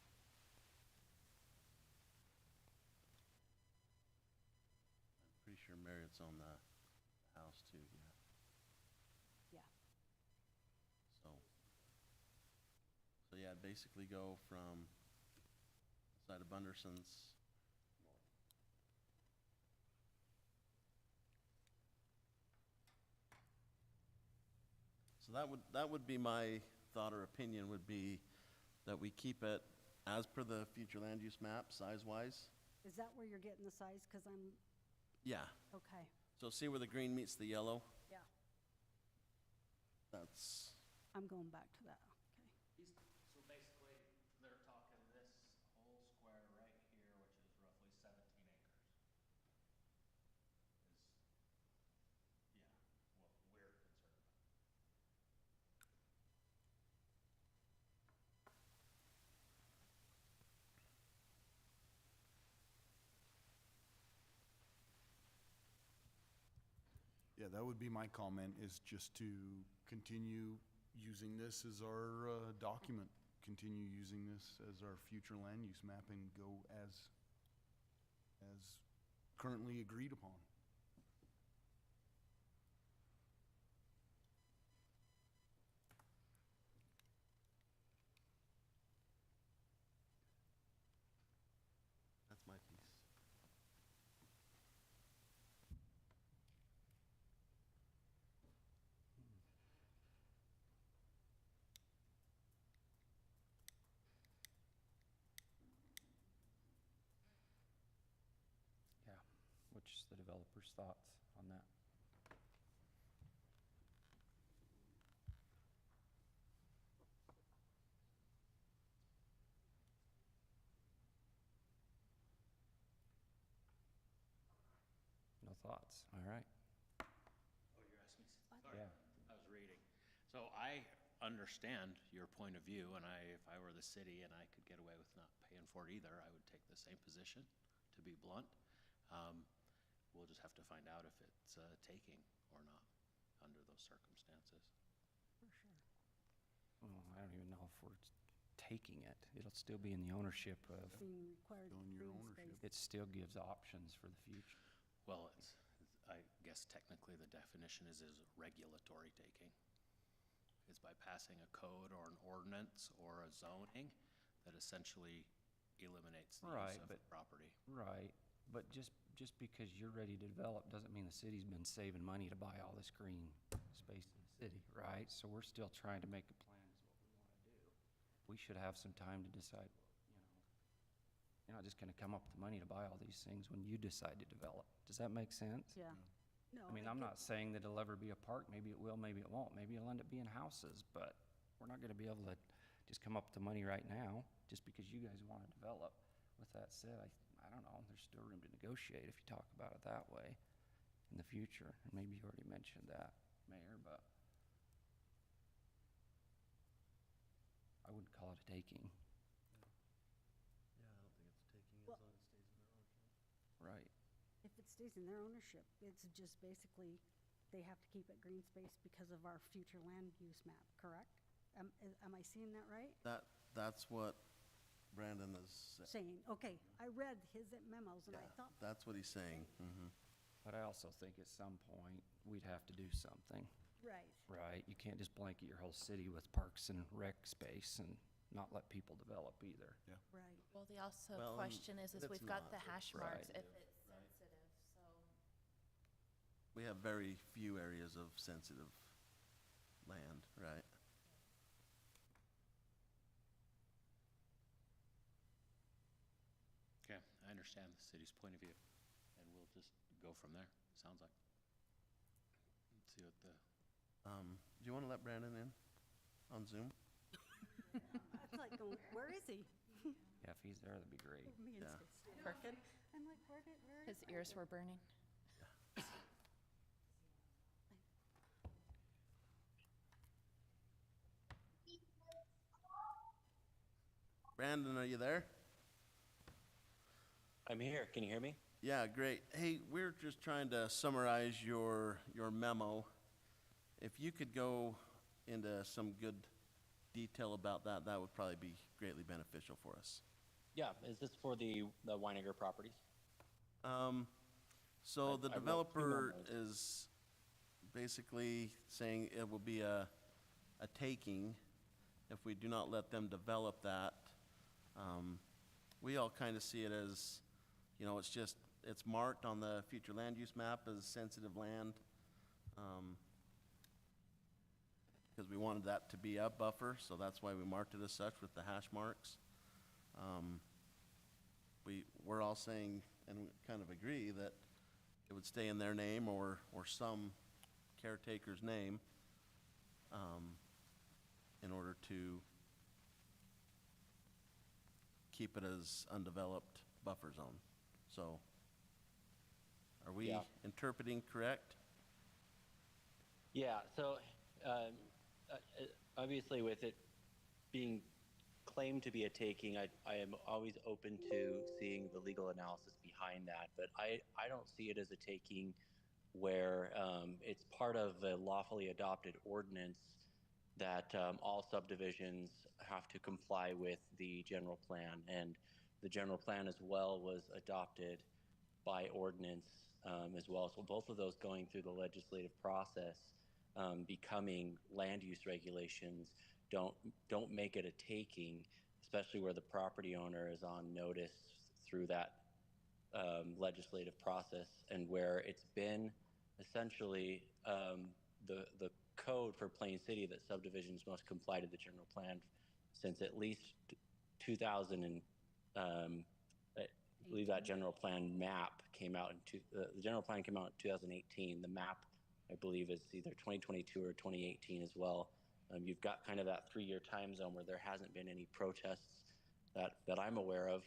I'm pretty sure Marriott's on the house too, yeah. Yeah. So yeah, it'd basically go from the side of Bunderson's north. So that would be my thought or opinion, would be that we keep it as per the future land use map, size-wise. Is that where you're getting the size? Because I'm, Yeah, okay, so see where the green meets the yellow? yeah. That's, I'm going back to that, okay. So basically, they're talking this whole square right here, which is roughly 17 acres. Is, yeah, what we're concerned about. Yeah, that would be my comment, is just to continue using this as our document, continue using this as our future land use map and go as currently agreed upon. that's my piece. Yeah, which is the developer's thoughts on that? No thoughts, all right. Oh, you're asking? What? Sorry, Yeah. I was reading. So I understand your point of view, and if I were the city and I could get away with not paying for it either, I would take the same position, to be blunt. We'll just have to find out if it's taking or not under those circumstances. For sure. Well, I don't even know if we're taking it. It'll still be in the ownership of, Being required Still in your green ownership. space. it still gives options for the future. Well, I guess technically the definition is regulatory taking. Is by passing a code or an ordinance or a zoning that essentially eliminates the Right, use of the but- property. Right, but just because you're ready to develop doesn't mean the city's been saving money to buy all this green space in the city, right? So we're still trying to make a plan is what we wanna do. We should have some time to decide, you're not just gonna come up with the money to buy all these things when you decide to develop. Does that make sense? Yeah. No, I mean, I I'm get- not saying that it'll ever be a park, maybe it will, maybe it won't, maybe it'll end up being houses, but we're not gonna be able to just come up with the money right now, just because you guys wanna develop. With that said, I don't know, there's still room to negotiate if you talk about it that way in the future, and maybe you already mentioned that, Mayor, but I wouldn't call it a taking, Yeah, I don't think it's taking as Well- long as it stays in their ownership. right? If it stays in their ownership, it's just basically, they have to keep it green space because of our future land use map, correct? Am I seeing that right? That's what Brandon is saying. Saying, okay, I read his memos and I Yeah, thought, that's what he's saying. Mhm. But I also think at some point, we'd have to do something, right, right? You can't just blanket your whole city with parks and rec space and not let people develop either. right. Well, the also Well, question is it's we've got not, the hash marks right. if it's sensitive, so. We have very few areas of sensitive land, right? Okay, I understand the city's point of view, and we'll just go from there, sounds like. Let's see what the, Do you want to let Brandon in on Zoom? It's like going, where is he? Yeah, if he's there, that'd be great. Me and Yeah. Steve. Crooked. I'm like, where is His ears were burning. Brandon, are you there? I'm here. Can you hear me? Yeah, great. Hey, we're just trying to summarize your memo. If you could go into some good detail about that, that would probably be greatly beneficial for us. Yeah. Is this for the Weiniger properties? So the I wrote two developer memos. is basically saying it will be a taking if we do not let them develop that. We all kind of see it as, it's just, it's marked on the future land use map as sensitive land. Because we wanted that to be a buffer, so that's why we marked it as such with the hash marks. We're all saying, and we kind of agree, that it would stay in their name or some caretaker's name. in order to keep it as undeveloped buffer zone. So, are we Yeah. interpreting correct? Yeah, so obviously with it being claimed to be a taking, I am always open to seeing the legal analysis behind that, but I don't see it as a taking where it's part of a lawfully adopted ordinance that all subdivisions have to comply with the general plan, and the general plan as well was adopted by ordinance as well. So both of those going through the legislative process, becoming land use regulations, don't make it a taking, especially where the property owner is on notice through that legislative process, and where it's been essentially the code for Plain City that subdivisions must comply to the general plan since at least 2000 and I believe that general plan map came out the general plan came out in 2018. The map, I believe, is either 2022 or 2018 as well. You've got kind of that 3-year time zone where there hasn't been any protests that I'm aware of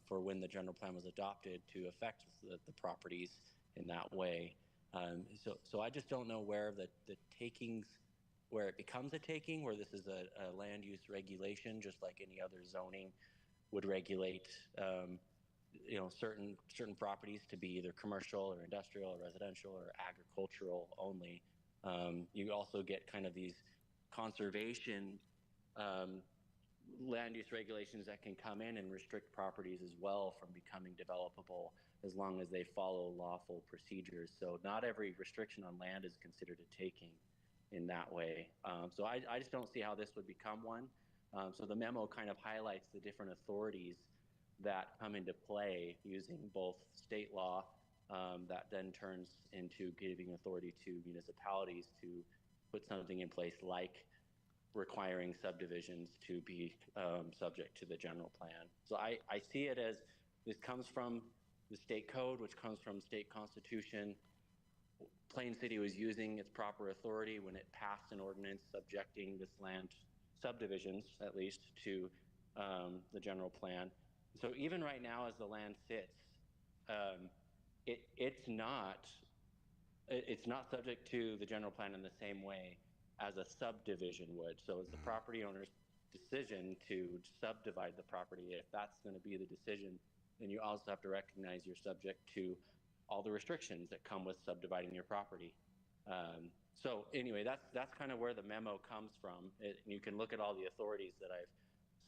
for when the general plan was adopted to affect the properties in that way. So I just don't know where the takings, where it becomes a taking, where this is a land use regulation, just like any other zoning would regulate, certain properties to be either commercial or industrial or residential or agricultural only. You also get kind of these conservation land use regulations that can come in and restrict properties as well from becoming developable as long as they follow lawful procedures. So not every restriction on land is considered a taking in that way. So I just don't see how this would become one. So the memo kind of highlights the different authorities that come into play using both state law that then turns into giving authority to municipalities to put something in place like requiring subdivisions to be subject to the general plan. So I see it as this comes from the state code, which comes from state constitution. Plain City was using its proper authority when it passed an ordinance subjecting this land, subdivisions at least, to the general plan. So even right now as the land sits, it's not subject to the general plan in the same way as a subdivision would. So it's the property owner's decision to subdivide the property. If that's going to be the decision, then you also have to recognize you're subject to all the restrictions that come with subdividing your property. So anyway, that's kind of where the memo comes from. You can look at all the authorities that I've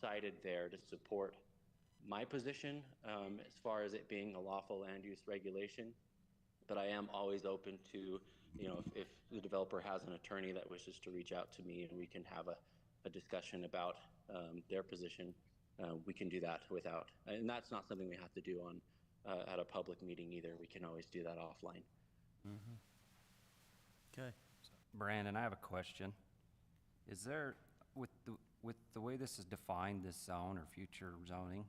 cited there to support my position as far as it being a lawful land use regulation. But I am always open to, if the developer has an attorney that wishes to reach out to me and we can have a discussion about their position, we can do that without, and that's not something we have to do on at a public meeting either. We can always do that offline. Okay. Brandon, I have a question. Is there, with the way this is defined, this zone or future zoning,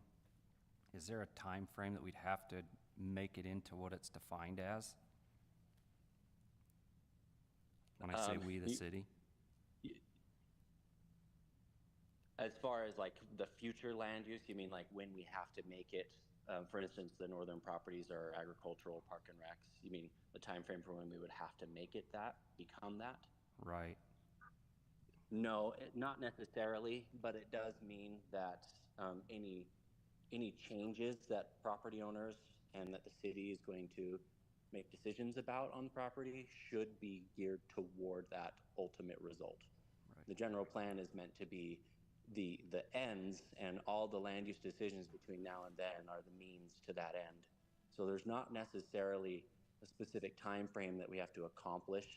is there a time frame that we'd have to make it into what it's defined as? When I say we, the city? As far as like the future land use, you mean like when we have to make it, for instance, the northern properties are agricultural park and recs, you mean the time frame for when we would have to make it become that? Right. No, not necessarily, but it does mean that any changes that property owners and that the city is going to make decisions about on property should be geared toward that ultimate result. Right. The general plan is meant to be the ends, and all the land use decisions between now and then are the means to that end. So there's not necessarily a specific time frame that we have to accomplish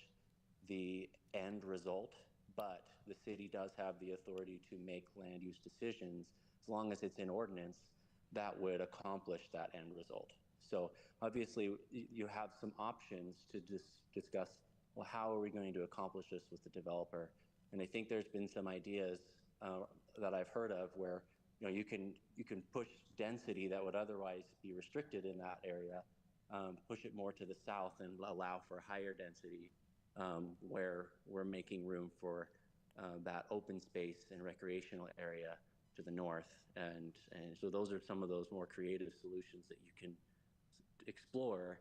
the end result, but the city does have the authority to make land use decisions as long as it's in ordinance that would accomplish that end result. So obviously you have some options to discuss, well, how are we going to accomplish this with the developer? And I think there's been some ideas that I've heard of where you can push density that would otherwise be restricted in that area, push it more to the south and allow for higher density where we're making room for that open space and recreational area to the north. And so those are some of those more creative solutions that you can explore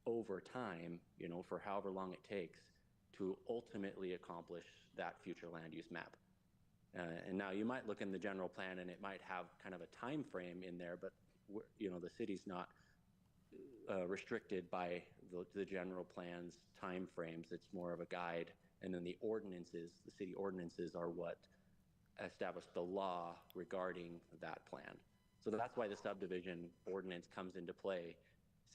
over time, you know, for however long it takes to ultimately accomplish that future land use map. And now you might look in the general plan and it might have kind of a time frame in there, but you know, the city's not restricted by the general plan's time frames. It's more of a guide. And then the ordinances, the city ordinances are what establish the law regarding that plan. So that's why the subdivision ordinance comes into play,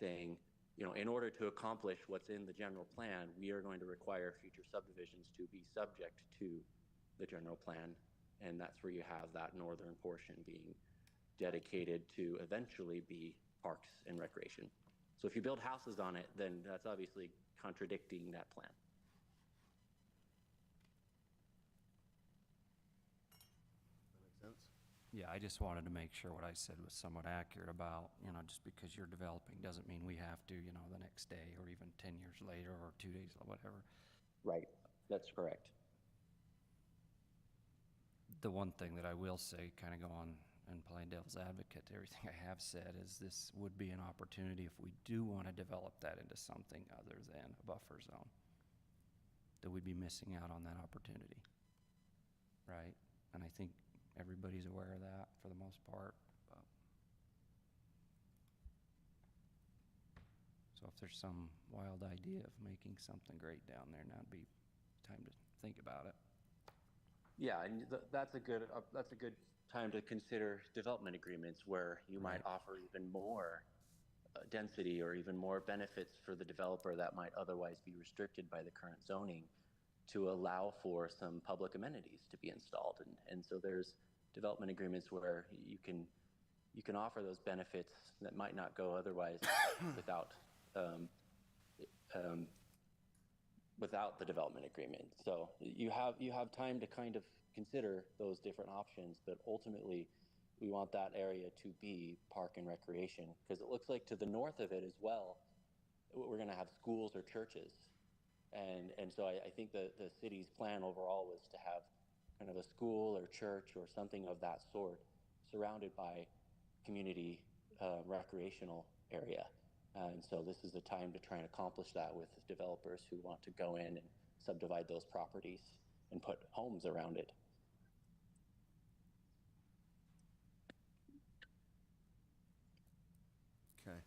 saying, you know, in order to accomplish what's in the general plan, we are going to require future subdivisions to be subject to the general plan. And that's where you have that northern portion being dedicated to eventually be parks and recreation. So if you build houses on it, then that's obviously contradicting that plan. That makes sense? Yeah, I just wanted to make sure what I said was somewhat accurate about, you know, just because you're developing doesn't mean we have to, you know, the next day or even 10 years later or 2 days or whatever. Right, that's correct. The one thing that I will say, kind of go on and playing devil's advocate to everything I have said, is this would be an opportunity if we do want to develop that into something other than a buffer zone, that we'd be missing out on that opportunity, right? And I think everybody's aware of that for the most part. But so if there's some wild idea of making something great down there, now would be time to think about it. Yeah, and that's a good time to consider development agreements where you might offer even more density or even more benefits for the developer that might otherwise be restricted by the current zoning, to allow for some public amenities to be installed. And so there's development agreements where you can offer those benefits that might not go otherwise without without the development agreement. So you have time to kind of consider those different options, but ultimately we want that area to be park and recreation, because it looks like to the north of it as well, we're going to have schools or churches. And so I think the city's plan overall was to have kind of a school or church or something of that sort surrounded by community recreational area. And so this is the time to try and accomplish that with developers who want to go in and subdivide those properties and put homes around it. Okay.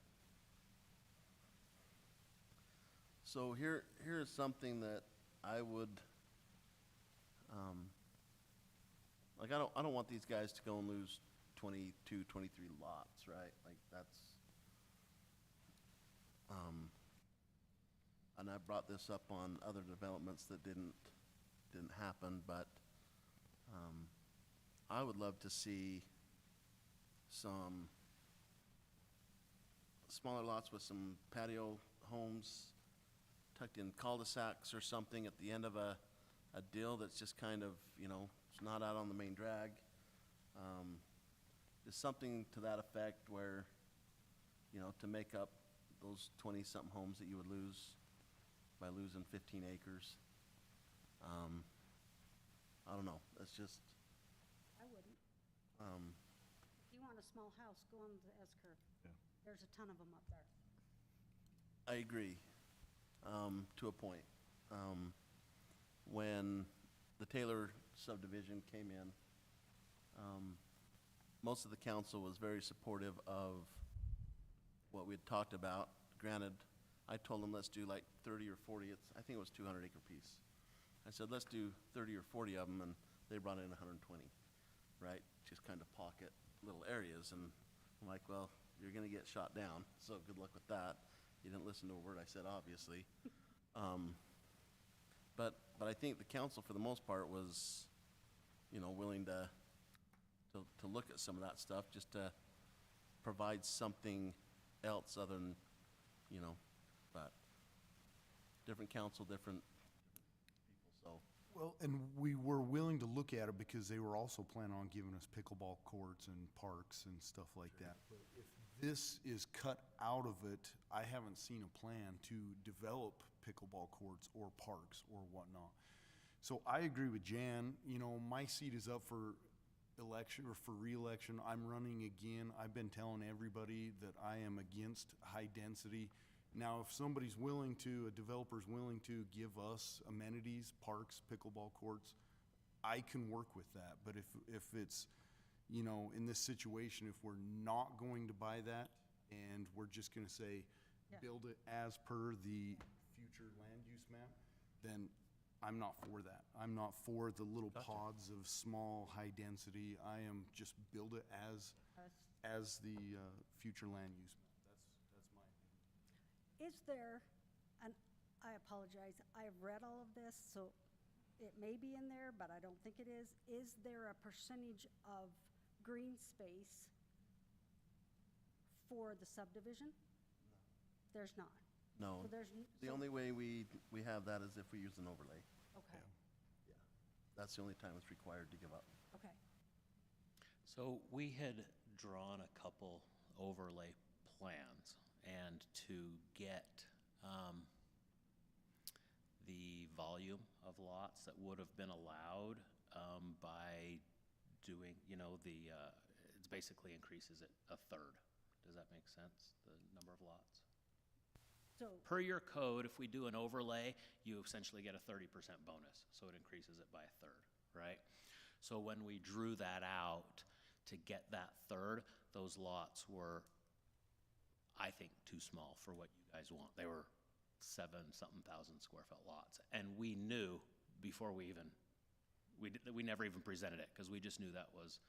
So here's something that I would, like, I don't want these guys to go and lose 22, 23 lots, right? Like, that's, and I brought this up on other developments that didn't happen, but I would love to see some smaller lots with some patio homes tucked in cul-de-sacs or something at the end of a deal that's just kind of, you know, it's not out on the main drag. Just something to that effect where, you know, to make up those 20-something homes that you would lose by losing 15 acres. I don't know, that's just, I wouldn't. If you want a small house, go on the S-curve. Yeah. There's a ton of them up there. I agree, to a point. When the Taylor subdivision came in, most of the council was very supportive of what we had talked about. Granted, I told them, let's do like 30 or 40, I think it was 200-acre piece. I said, let's do 30 or 40 of them, and they brought in 120, right? Just kind of pocket little areas, and I'm like, well, you're gonna get shot down, so good luck with that. You didn't listen to a word I said, obviously. But I think the council, for the most part, was, you know, willing to look at some of that stuff, just to provide something else other than, you know, but different council, different people, so Well, and we were willing to look at it because they were also planning on giving us pickleball courts and parks and stuff like that. But if this is cut out of it, I haven't seen a plan to develop pickleball courts or parks or whatnot. So I agree with Jan, you know, my seat is up for election or for reelection. I'm running again. I've been telling everybody that I am against high density. Now, if somebody's willing to, a developer's willing to give us amenities, parks, pickleball courts, I can work with that. But if it's, you know, in this situation, if we're not going to buy that and we're just gonna say, build it as per the future land use map, then I'm not for that. I'm not for the little pods of small, high density. I am just build it as the future land use map. That's my opinion. Is there, and I apologize, I've read all of this, so it may be in there, but I don't think it is. Is there a percentage of green space for the subdivision? There's not. No, So there's, the only way we have that is if we use an overlay. okay, That's the only time it's required to give up. okay. So we had drawn a couple overlay plans, and to get the volume of lots that would have been allowed by doing, you know, it basically increases it a third. Does that make sense, the number of lots? So, Per your code, if we do an overlay, you essentially get a 30% bonus, so it increases it by a third, right? So when we drew that out to get that third, those lots were, I think, too small for what you guys want. They were 7-something thousand square foot lots. And we knew before we never even presented it, because we just knew that was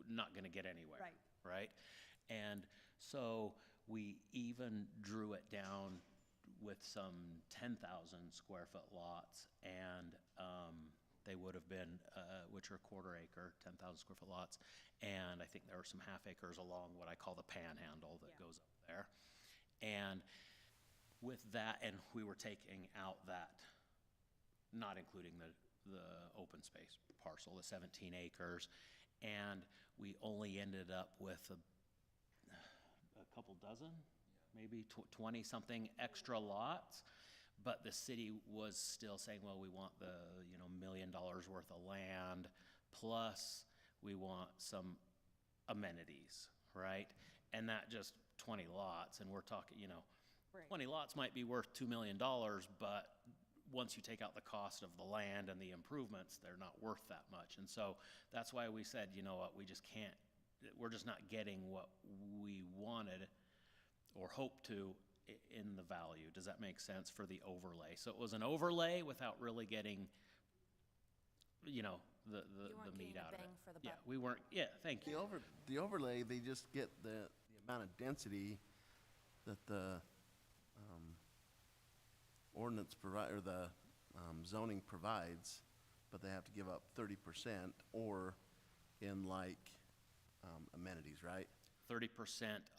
not gonna get anywhere. Right. Right? And so we even drew it down with some 10,000 square foot lots, and they would have been, which are quarter acre, 10,000 square foot lots, and I think there were some half acres along what I call the panhandle that goes up there. And with that, and we were taking out that, not including the open space parcel, the 17 acres, and we only ended up with a couple dozen, maybe 20-something extra lots, but the city was still saying, well, we want the, you know, $1 million worth of land, plus we want some amenities, right? And that just 20 lots, and we're talking, you know, Right. 20 lots might be worth $2 million, but once you take out the cost of the land and the improvements, they're not worth that much. And so that's why we said, you know what, we just can't, we're just not getting what we wanted or hoped to in the value. Does that make sense for the overlay? So it was an overlay without really getting, you know, the weren't meat getting out the of it. bang for the Yeah, buck. we weren't, yeah, thank you. The overlay, they just get the amount of density that the ordinance provide, or the zoning provides, but they have to give up 30% or in like amenities, right? 30%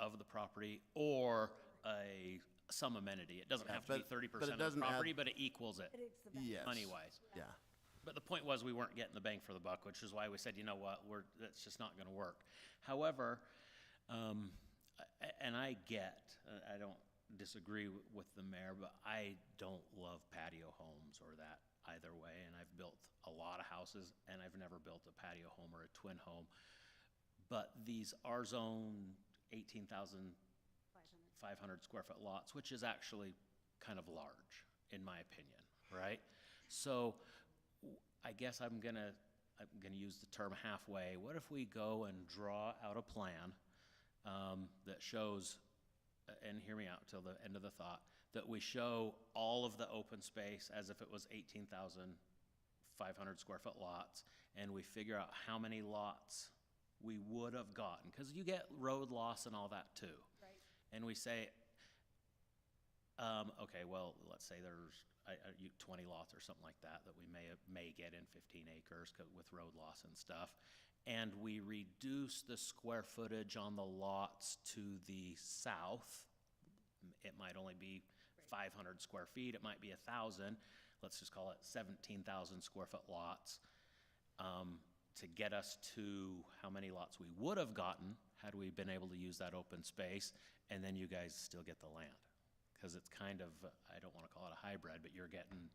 of the property or some amenity. It doesn't Yeah, have to be but 30% it of the doesn't add- property, but it equals it, But it's the best. Yes. money-wise. Yeah. But the point was, we weren't getting the bang for the buck, which is why we said, you know what, that's just not gonna work. However, and I don't disagree with the mayor, but I don't love patio homes or that either way, and I've built a lot of houses, and I've never built a patio home or a twin home. But these are zone 18,500 square foot lots, which is actually kind of large, in my opinion, right? So I guess I'm gonna use the term halfway. What if we go and draw out a plan that shows, and hear me out till the end of the thought, that we show all of the open space as if it was 18,500 square foot lots, and we figure out how many lots we would have gotten, because you get road loss and all that too. Right. And we say, okay, well, let's say there's 20 lots or something like that we may get in 15 acres with road loss and stuff. And we reduce the square footage on the lots to the south. It might only be 500 square feet, it might be 1,000. let's just call it 17,000 square foot lots, to get us to how many lots we would have gotten had we been able to use that open space, and then you guys still get the land. Because it's kind of, I don't want to call it a hybrid, but you're getting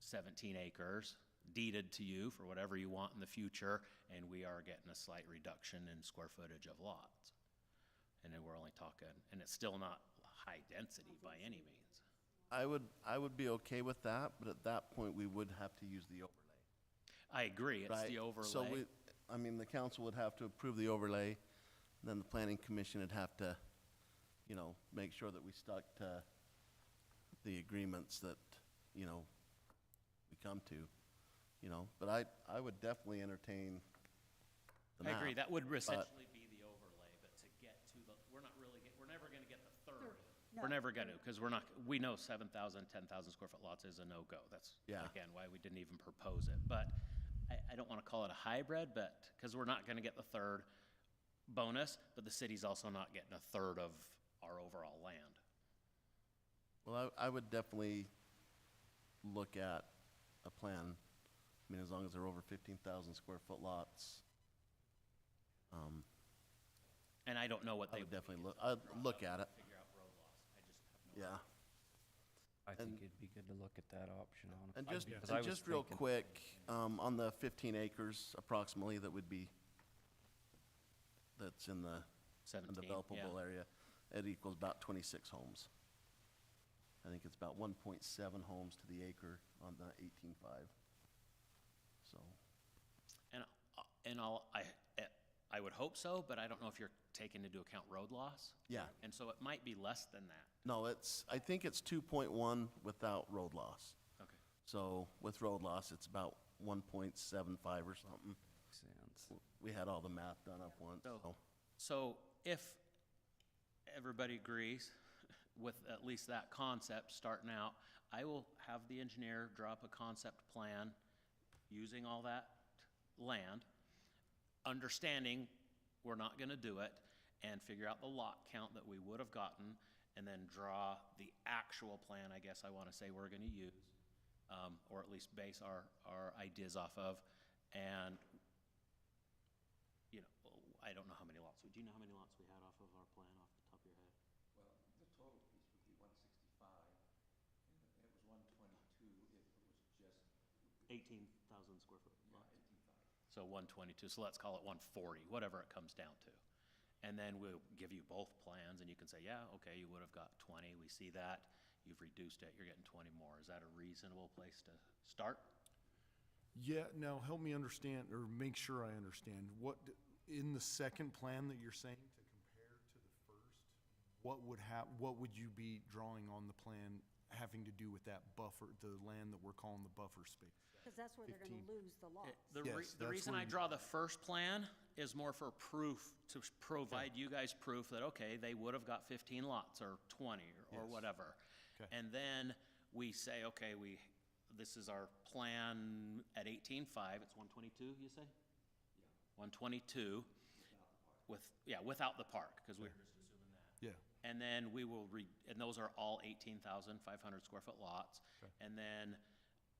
17 acres deeded to you for whatever you want in the future, and we are getting a slight reduction in square footage of lots. And then we're only talking, and it's still not high density by any means. I would be okay with that, but at that point, we would have to use the overlay. I agree, it's Right? the So overlay. I mean, the council would have to approve the overlay, then the planning commission would have to, you know, make sure that we stuck to the agreements that, you know, we come to, you know, but I would definitely entertain the I map. agree, that would essentially be the overlay, but to get to the, we're never gonna get the third. We're never gonna, because we know 7,000, 10,000 square foot lots is a no-go. That's, Yeah. again, why we didn't even propose it. But I don't wanna call it a hybrid, but, because we're not gonna get the third bonus, but the city's also not getting a third of our overall land. Well, I would definitely look at a plan, I mean, as long as they're over 15,000 square foot lots. And I don't know what I they would definitely I'd look at it, figure out road loss. I just have no yeah. I think And- it'd be good to look at that option on. And because I was just real thinking- quick, on the 15 acres approximately that would be, that's in the 17, developable yeah. area, it equals about 26 homes. I think it's about 1.7 homes to the acre on the 18.5. So, And I would hope so, but I don't know if you're taking into account road loss. yeah, And so it might be less than that. no, I think it's 2.1 without road loss. Okay. So with road loss, it's about 1.75 or something. Makes sense. We had all the math done up once, so. So if everybody agrees with at least that concept starting out, I will have the engineer draw up a concept plan using all that land, understanding we're not gonna do it, and figure out the lot count that we would have gotten, and then draw the actual plan, I guess I wanna say we're gonna use, or at least base our ideas off of, and you know, I don't know how many lots, do you know how many lots we had off of our plan off the top of your head? Well, the total piece would be 165, and it was 122 if it was just, 18,000 square foot yeah, lot. 18.5. So 122, so let's call it 140, whatever it comes down to. And then we'll give you both plans, and you can say, yeah, okay, you would have got 20, we see that, you've reduced it, you're getting 20 more. Is that a reasonable place to start? Yeah, now help me understand, or make sure I understand, in the second plan that you're saying to compare to the first, what would you be drawing on the plan having to do with that buffer, the land that we're calling the buffer space? Because that's where they're gonna 15. lose the lots. Yes, The that's reason where I you- draw the first plan is more for proof, to provide you guys proof that, okay, they would have got 15 lots, or 20, or Yes. whatever. Okay. And then we say, okay, this is our plan at 18.5, it's 122, you say? 122, without the park, because we were just assuming that. Yeah, And then we will and those are all 18,500 square foot lots. Okay. And then,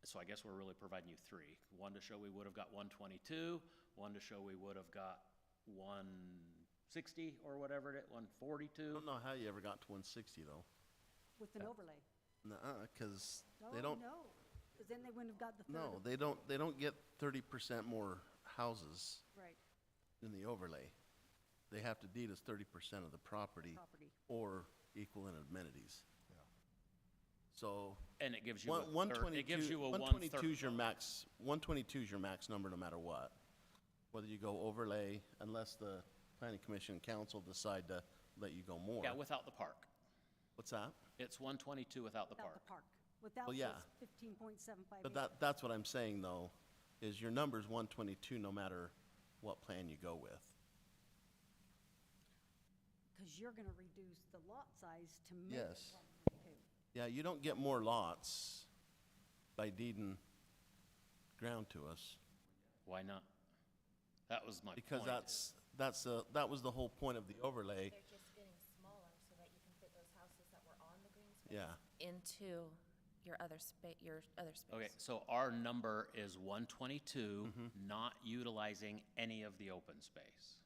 so I guess we're really providing you three. One to show we would have got 122, one to show we would have got 160 or whatever it is, I 142. don't know how you ever got to 160 though. With an overlay. Nuh-uh, because No, they don't, no, because then they wouldn't have got the third. no, they don't get 30% more houses Right, in the overlay. They have to deed us 30% of the property property. or equal in amenities. So, And it gives you a one third, it gives you a 122 1/3. is your max, 122 is your max number no matter what. Whether you go overlay, unless the planning commission and council decide to let you go more. Yeah, without the park. What's that? It's 122 without the Without park. the park, without Well, this yeah. 15.75 But acres. that's what I'm saying though, is your number's 122 no matter what plan you go with. Because you're gonna reduce the lot size to make it Yes. 122. Yeah, you don't get more lots by deeding ground to us, Why not? That was my point. because that was the whole point of the overlay. They're just getting smaller so that you can fit those houses that were on the green space Yeah, into your other space, Okay, so our number is 122, not utilizing any of the open space.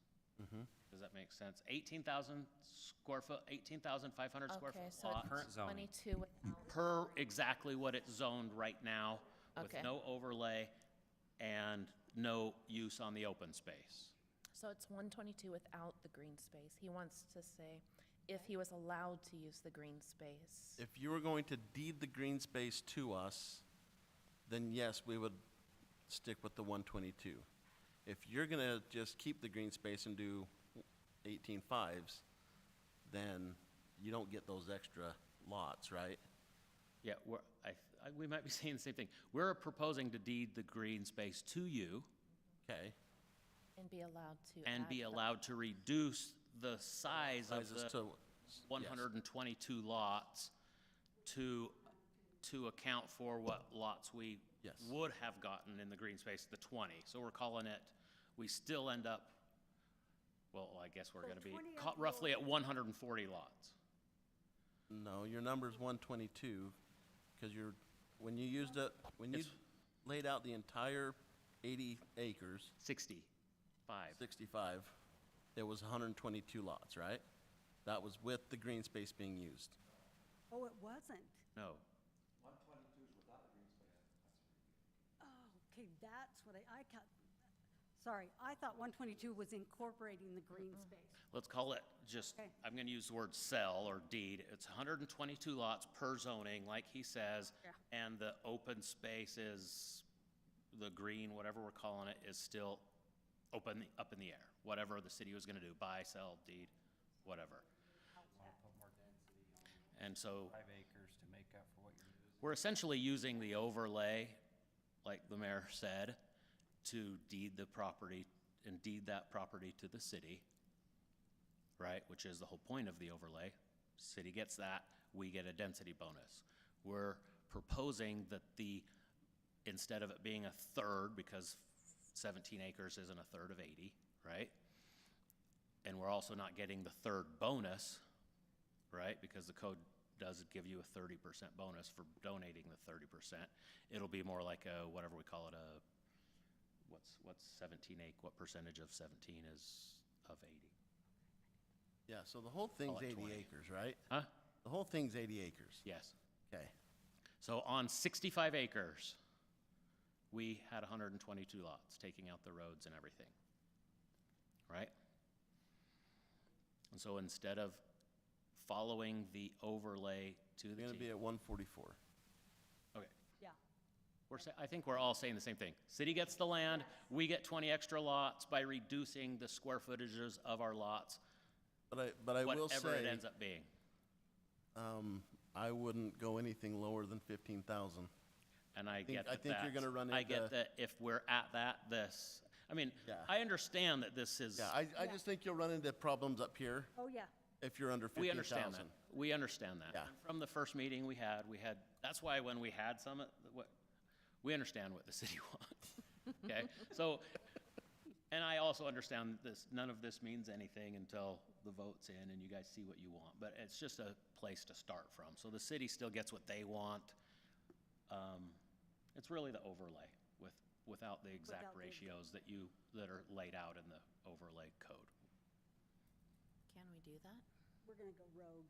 Does that make sense? 18,000 square foot, 18,500 square Okay, foot so lot. it's 22 without, Per exactly what it's zoned right now, with Okay. no overlay and no use on the open space. so it's 122 without the green space. He wants to say if he was allowed to use the green space. If you were going to deed the green space to us, then yes, we would stick with the 122. If you're gonna just keep the green space and do 18.5s, then you don't get those extra lots, right? Yeah, we might be saying the same thing. We're proposing to deed the green space to you Okay. And be allowed to and add be the- allowed to reduce the size of Sizes the to, 122 lots to account for what lots we Yes. would have gotten in the green space, the 20. So we're calling it, we still end up, well, I guess we're So gonna be 20 ca- of roughly your- at 140 lots. no, your number's 122, because when you used it, when you It's- laid out the entire 80 acres, 65. 65, it was 122 lots, right? That was with the green space being used. Oh, it wasn't. No, 122 is without the green space. Oh, okay, that's what I got. Sorry, I thought 122 was incorporating the green space. let's call it just, Okay. I'm gonna use the word sell or deed. It's 122 lots per zoning, like he says. Yeah. And the open space is, the green, whatever we're calling it, is still open, up in the air. Whatever the city was gonna do, buy, sell, deed, whatever. And so 5 acres to make up for what you're losing. we're essentially using the overlay, like the mayor said, to deed the property and deed that property to the city, right? Which is the whole point of the overlay. City gets that, we get a density bonus. We're proposing that instead of it being a third, because 17 acres isn't a third of 80, right? And we're also not getting the third bonus, right? Because the code does give you a 30% bonus for donating the 30%. It'll be more like a, whatever we call it, what's 17 what percentage of 17 is of 80? Yeah, so the whole thing's Call it 80 20. acres, right? Huh? The whole thing's 80 acres. Yes. Okay. So on 65 acres, we had 122 lots, taking out the roads and everything, right? And so instead of following the overlay to the You're gonna T. be at 144. Okay. Yeah. I think we're all saying the same thing. City gets the land, we get 20 extra lots by reducing the square footages of our lots, But I will whatever it say, ends up being. I wouldn't go anything lower than 15,000. And I get that. I think you're gonna run I get into- that if we're at I mean, Yeah. I understand that this is. Yeah, I just think you'll run into problems up here Oh, yeah. if you're under We understand that. 15,000. We understand that. Yeah. And from the first meeting we had, that's why when we had Summit, we understand what the city wants. Okay? So, and I also understand this, none of this means anything until the vote's in and you guys see what you want. But it's just a place to start from. So the city still gets what they want. It's really the overlay without the exact Without the- ratios that are laid out in the overlay code. Can we do that? We're gonna go rogue.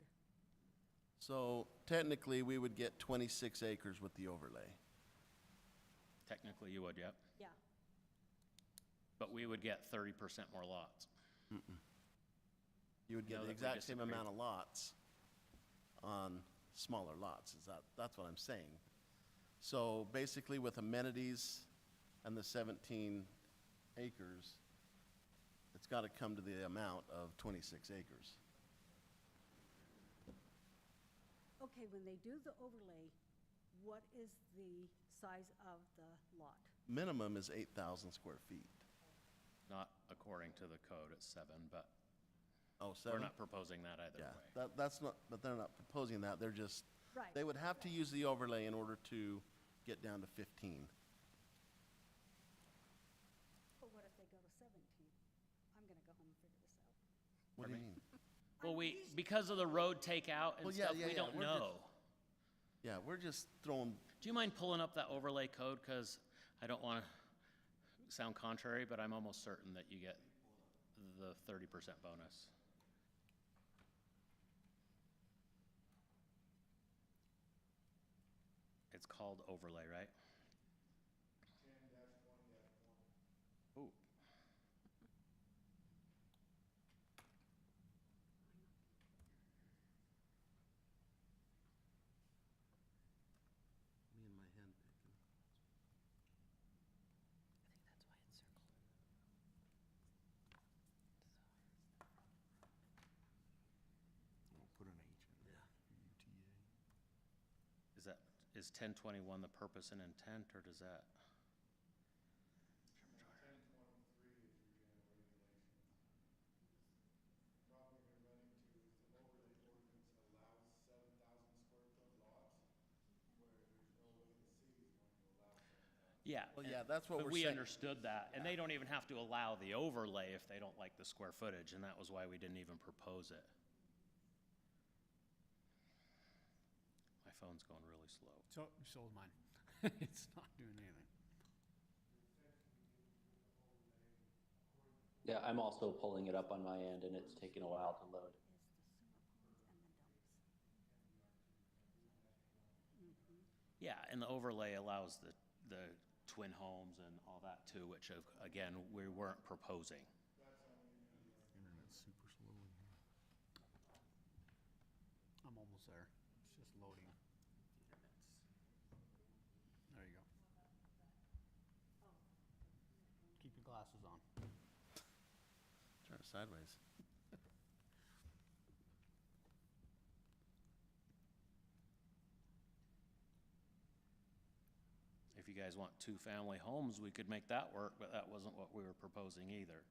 So technically, we would get 26 acres with the overlay. Technically you would, yep. Yeah. But we would get 30% more lots. You would No, get the that we exact same disagree. amount of lots on smaller lots, that's what I'm saying. So basically with amenities and the 17 acres, it's gotta come to the amount of 26 acres. Okay, when they do the overlay, what is the size of the lot? Minimum is 8,000 square feet. Not according to the code, it's 7, but Oh, we're 7? not proposing that either Yeah, way. that's not, but they're not proposing that, they're just, Right. they would have to use the overlay in order to get down to 15. But what if they go to 17? I'm gonna go home and figure this out. What do you mean? Well, because of the road takeout and Well, yeah, stuff, yeah, we yeah, don't we're just- know. Yeah, we're just throwing, Do you mind pulling up that overlay code? Because I don't want to sound contrary, but I'm almost certain that you get the 30% bonus. It's called overlay, right? 10-20-1. Ooh. me and my hand picking. I think that's why it's circled. We'll put an H in there. UTA. Is 1021 the purpose and intent, or does that? Yeah. Well, yeah, that's what But we're we saying. understood that, and they don't even have to allow the overlay if they don't like the square footage, and that was why we didn't even propose it. My phone's going really slow. So is mine. It's not doing anything. Yeah, I'm also pulling it up on my end, and it's taking a while to load. Yeah, and the overlay allows the twin homes and all that too, which again, we weren't proposing. Internet's super slow in here. I'm almost there. It's just loading. There you go. Keep your glasses on. Turn it sideways. If you guys want two-family homes, we could make that work, but that wasn't what we were proposing either.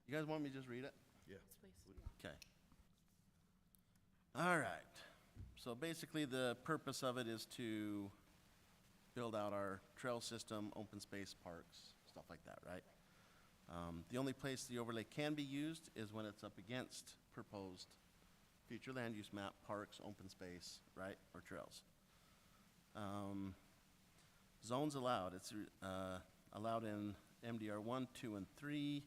You guys want me to just read it? Yeah. Please. Okay. All right. So basically, the purpose of it is to build out our trail system, open space parks, stuff like that, right? The only place the overlay can be used is when it's up against proposed future land use map, parks, open space, right, or trails. Zones allowed. It's allowed in MDR 1, 2, and 3.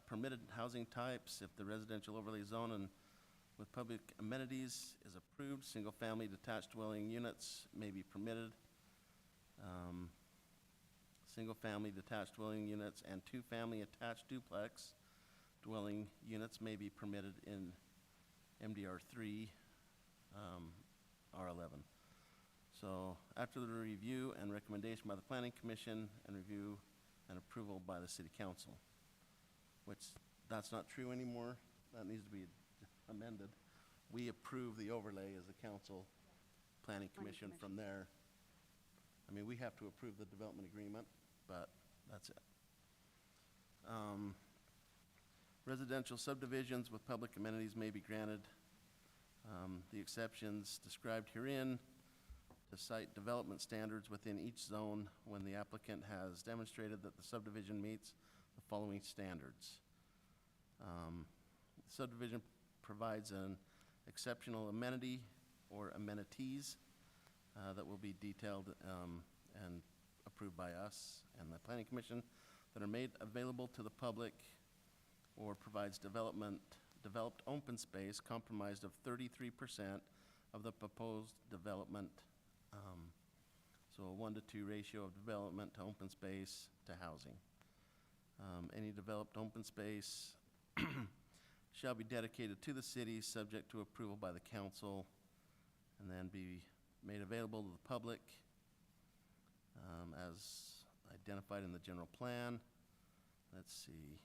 Permitted housing types, if the residential overlay zone and with public amenities is approved, single-family detached dwelling units may be permitted. Single-family detached dwelling units and two-family attached duplex dwelling units may be permitted in MDR 3, R11. So after the review and recommendation by the Planning Commission and review and approval by the City Council, which that's not true anymore. That needs to be amended. We approve the overlay as a council, Planning Commission from there. I mean, we have to approve the development agreement, but that's it. Residential subdivisions with public amenities may be granted. The exceptions described herein to cite development standards within each zone when the applicant has demonstrated that the subdivision meets the following standards. Subdivision provides an exceptional amenity or amenities that will be detailed and approved by us and the Planning Commission that are made available to the public, or provides developed open space comprised of 33% of the proposed development. So a 1-to-2 ratio of development to open space to housing. Any developed open space shall be dedicated to the city, subject to approval by the council, and then be made available to the public as identified in the general plan. Let's see.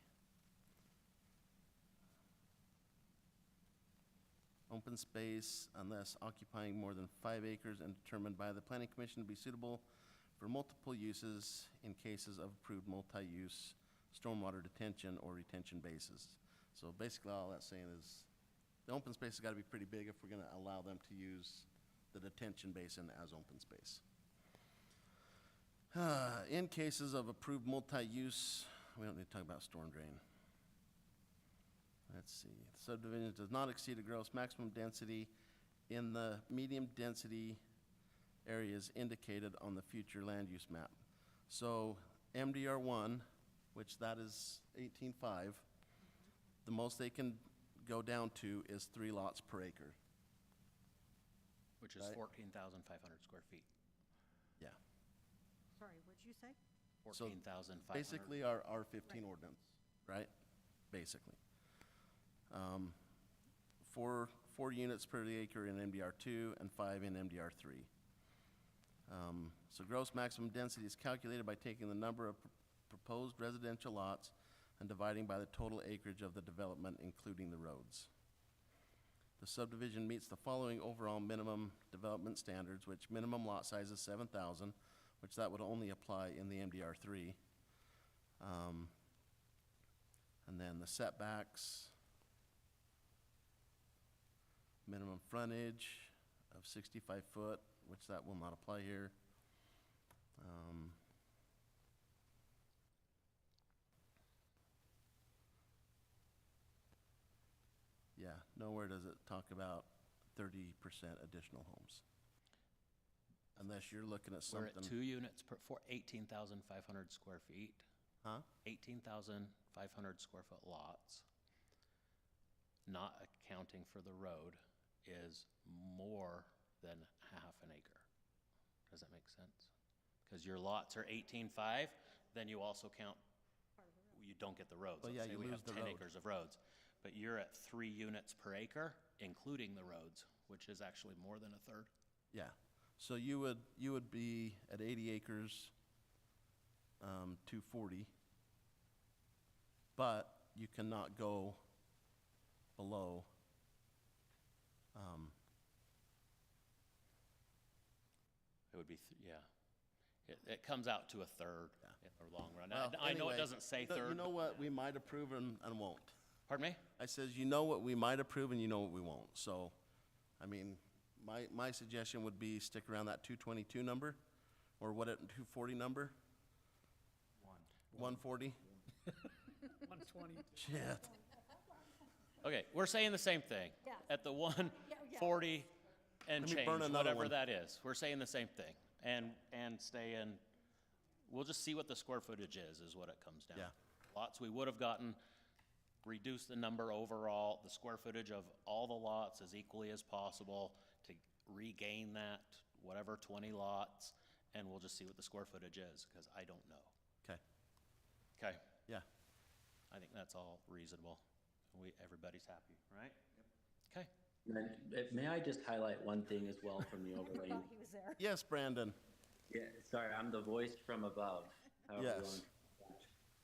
Open space unless occupying more than 5 acres and determined by the Planning Commission to be suitable for multiple uses in cases of approved multi-use stormwater detention or retention bases. So basically all that's saying is the open space has got to be pretty big if we're going to allow them to use the detention basin as open space. In cases of approved multi-use, we don't need to talk about storm drain. let's see, subdivision does not exceed a gross maximum density in the medium density areas indicated on the future land use map. So MDR one, which that is 18.5, the most they can go down to is 3 lots per acre. Which is Right. 14,500 square feet. Yeah. Sorry, what'd you say? So 14,500. basically our R15 ordinance, right? Basically. Four units per acre in MDR2 and 5 in MDR3. So gross maximum density is calculated by taking the number of proposed residential lots and dividing by the total acreage of the development, including the roads. The subdivision meets the following overall minimum development standards, which minimum lot size is 7,000, which that would only apply in the MDR3. And then the setbacks, minimum frontage of 65 foot, which that will not apply here. Yeah, nowhere does it talk about 30% additional homes. Unless you're looking at We're something. at 2 units per, for 18,500 square feet. Huh? 18,500 square foot lots, not accounting for the road, is more than half an acre. Does that make sense? Because your lots are 18.5, then you also count, you don't get the roads. Well, yeah, Let's say you we lose have the 10 road. acres of roads, but you're at 3 units per acre, including the roads, which is actually more than a third. Yeah, so you would be at 80 acres, 240, but you cannot go below, It would be, yeah. It comes out to a third Yeah. in the long run. well, I know anyway, it doesn't say you third. know what, we might approve and won't. Pardon me? I says, you know what we might approve and you know what we won't, so, I mean, my suggestion would be stick around that 222 number, or what, 240 number? 140? 120. Shit. Okay, we're saying the same thing. Yeah. At the 140 and Let me change, burn another whatever one. that is. We're saying the same thing. And stay in, we'll just see what the square footage is what it comes down. Yeah. Lots we would have gotten, reduce the number overall, the square footage of all the lots as equally as possible to regain that, whatever, 20 lots, and we'll just see what the square footage is, because I don't know. Okay, Okay? yeah. I think that's all reasonable. Everybody's happy, right? Okay. May I just highlight one thing as well from the overlay? Thought he was there. Yes, Brandon. Yeah, sorry, I'm the voice from above. however you Yes.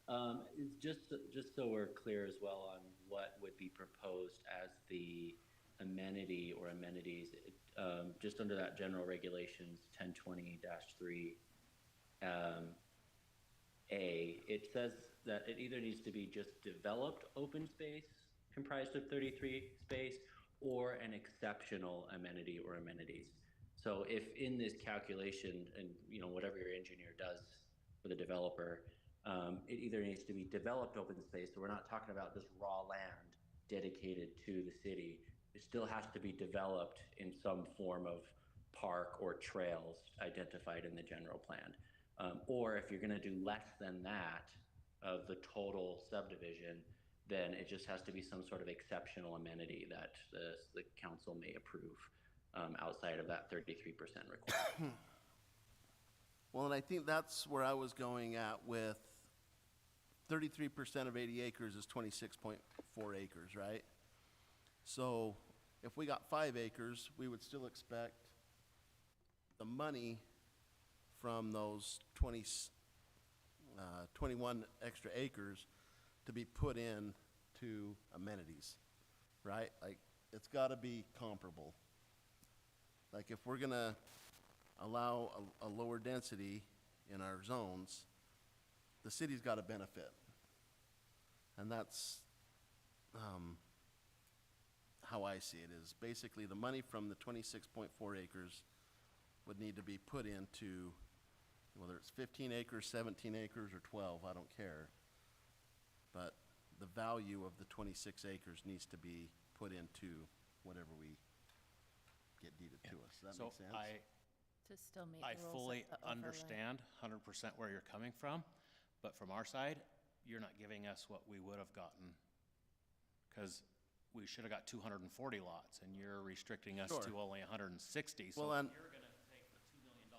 want. Just so we're clear as well on what would be proposed as the amenity or amenities, just under that general regulations 1020-3, it says that it either needs to be just developed open space comprised of 33 space or an exceptional amenity or amenities. So if in this calculation, and whatever your engineer does for the developer, it either needs to be developed open space, so we're not talking about just raw land dedicated to the city. It still has to be developed in some form of park or trails identified in the general plan. Or if you're gonna do less than that of the total subdivision, then it just has to be some sort of exceptional amenity that the council may approve outside of that 33% requirement. Well, and I think that's where I was going at with 33% of 80 acres is 26.4 acres, right? So if we got 5 acres, we would still expect the money from those 21 extra acres to be put in to amenities, right? Like, it's gotta be comparable. Like, if we're gonna allow a lower density in our zones, the city's gotta benefit. And that's, how I see it, is basically the money from the 26.4 acres would need to be put into, whether it's 15 acres, 17 acres, or 12, I don't care. But the value of the 26 acres needs to be put into whatever we get deeded to us. Does that So make sense? To still meet I the rules fully of the overlay. understand 100% where you're coming from, but from our side, you're not giving us what we would have gotten. Because we should have got 240 lots, and you're restricting us Sure. to only 160. So Well, and- you're gonna take the $2 million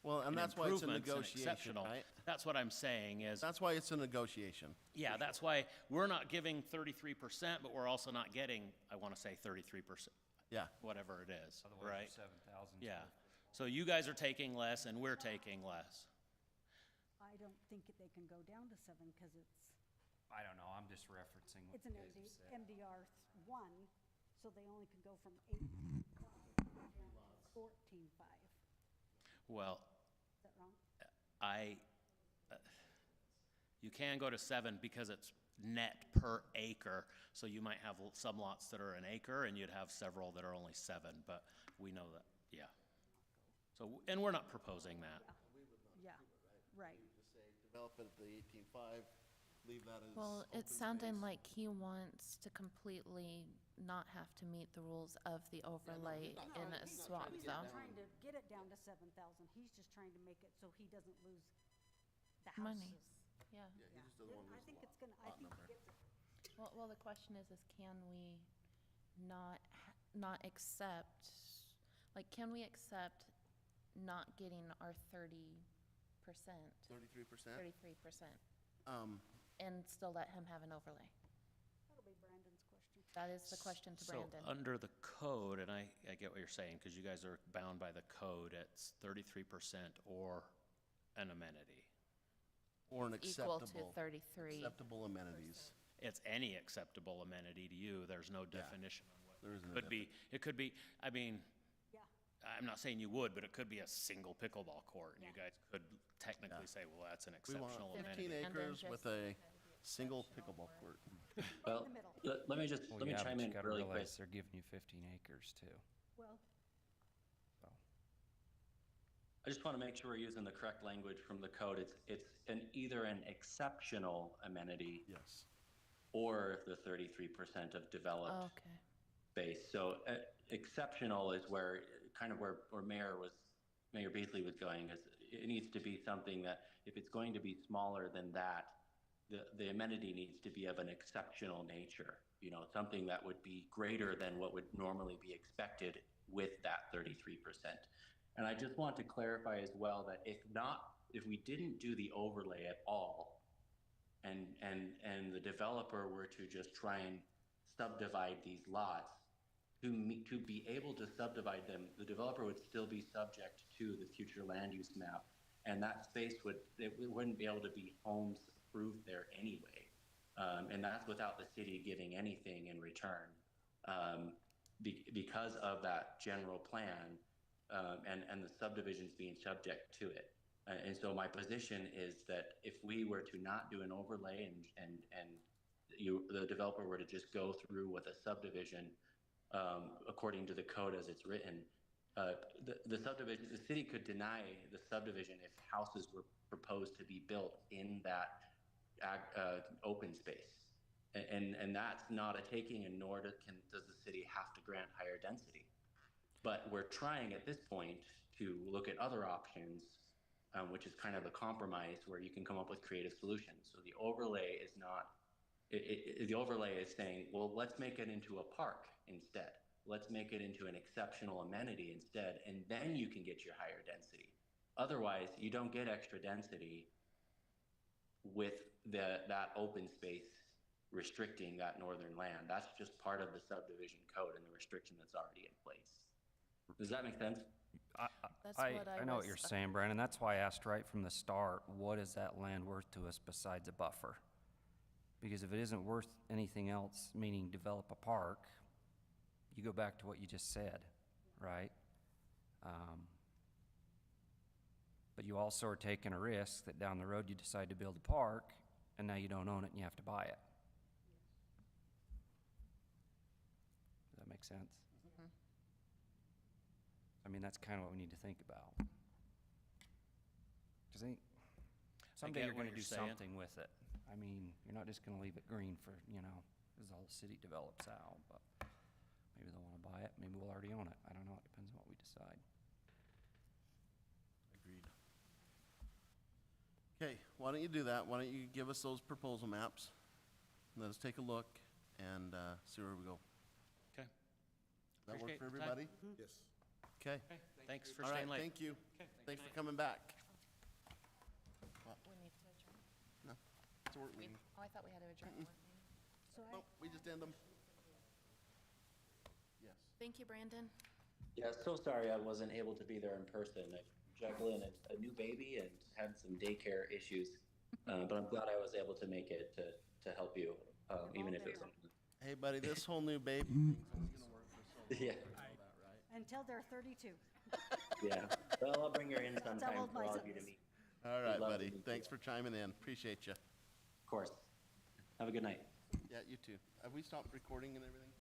Well, and in that's why it's a improvements and negotiation, exceptional. right? That's what I'm saying is, That's why it's a negotiation. yeah, that's why we're not giving 33%, but we're also not getting, I want to say 33%, Yeah. whatever it is, Otherwise, right? you're 7,000. Yeah. So you guys are taking less and we're taking less. I don't think they can go down to 7 because I don't know, I'm just referencing what it's you an guys have said. MDR 1, so they only can go from 8.5 down to 14.5. Well, Is that wrong? you can go to 7 because it's net per acre. So you might have some lots that are an acre and you'd have several that are only 7, but we know that, yeah. So, and we're not proposing that. Yeah, right. Just say, develop it at the 18.5, leave that as Well, open it's sounding space. like he wants to completely not have to meet the rules of the overlay in a swap zone. Trying to get it down to 7,000. He's just trying to make it so he doesn't lose the Money. houses. Yeah. Yeah, he just doesn't want to I lose think the it's gonna, I lot think number. he gets it. Well, the question is can we not accept, like, can we accept not getting our 30%, 33%? 33%, Um, and still let him have an overlay? That'll be Brandon's question. That is the question to Brandon. So under the code, and I get what you're saying, because you guys are bound by the code, it's 33% or an amenity. Or an Equal to acceptable, 33. acceptable amenities. It's any acceptable amenity to you. There's no definition on what There isn't a it could be. It could be, I mean, Yeah, I'm not saying you would, but it could be a single pickleball court, and you Yeah. guys could technically say, well, that's an We want exceptional 15 amenity. And then acres with a single pickleball court. Well, the middle. let me just, Well, let me yeah, chime but in you gotta really quick. realize they're giving you 15 acres too. well, I just want to make sure we're using the correct language from the code. It's either an exceptional amenity Yes. or the 33% of developed Okay. space. So exceptional is where, kind of where Mayor Beasley was going, is it needs to be something that, if it's going to be smaller than that, the amenity needs to be of an exceptional nature, you know, something that would be greater than what would normally be expected with that 33%. And I just want to clarify as well that if we didn't do the overlay at all, and the developer were to just try and subdivide these lots, to be able to subdivide them, the developer would still be subject to the future land use map, and that space wouldn't be able to be homes approved there anyway, and that's without the city giving anything in return, because of that general plan, and the subdivisions being subject to it. And so my position is that if we were to not do an overlay and the developer were to just go through with a subdivision, according to the code as it's written, the subdivision, the city could deny the subdivision if houses were proposed to be built in that open space. And that's not a taking, and nor does the city have to grant higher density. But we're trying at this point to look at other options, which is kind of a compromise where you can come up with creative solutions. So the overlay is not, the overlay is saying, well, let's make it into a park instead. Let's make it into an exceptional amenity instead, and then you can get your higher density. Otherwise, you don't get extra density with that open space restricting that northern land. That's just part of the subdivision code and the restriction that's already in place. Does that make sense? That's I what I know what was- you're saying, Brandon. That's why I asked right from the start, what is that land worth to us besides a buffer? Because if it isn't worth anything else, meaning develop a park, you go back to what you just said, right? But you also are taking a risk that down the road you decide to build a park, and now you don't own it and you have to buy it. Does that make sense? I mean, that's kind of what we need to think about. Because someday get you're what going to you're do saying. something with it. I mean, you're not just gonna leave it green for, as all the city develops out, but maybe they'll wanna buy it, maybe we'll already own it. I don't know, it depends on what we decide. Agreed. Okay, why don't you do that? Why don't you give us those proposal maps? Let us take a look and see where we go. Okay. Does that work Appreciate for the time. everybody? Yes. Okay. Okay, thanks for All right, staying late. thank you. Okay, Thanks for good night. coming back. We need to adjourn. No, it's a work meeting. Oh, I thought we had to adjourn the work meeting. So I, Nope, we just end them. Yes. Thank you, Brandon. Yeah, so sorry I wasn't able to be there in person. I juggling a new baby and had some daycare issues. But I'm glad I was able to make it to help you, even if it was. Hey, buddy, this whole new baby thing's only gonna work for so long. Yeah. You know that, right? until they're 32. Yeah. Well, I'll bring her in sometime Doubled for my all of you to sentence. meet. All right, love to buddy. meet Thanks you. for chiming in. Appreciate you. Of course. Have a good night. Yeah, you too. Have we stopped recording and everything?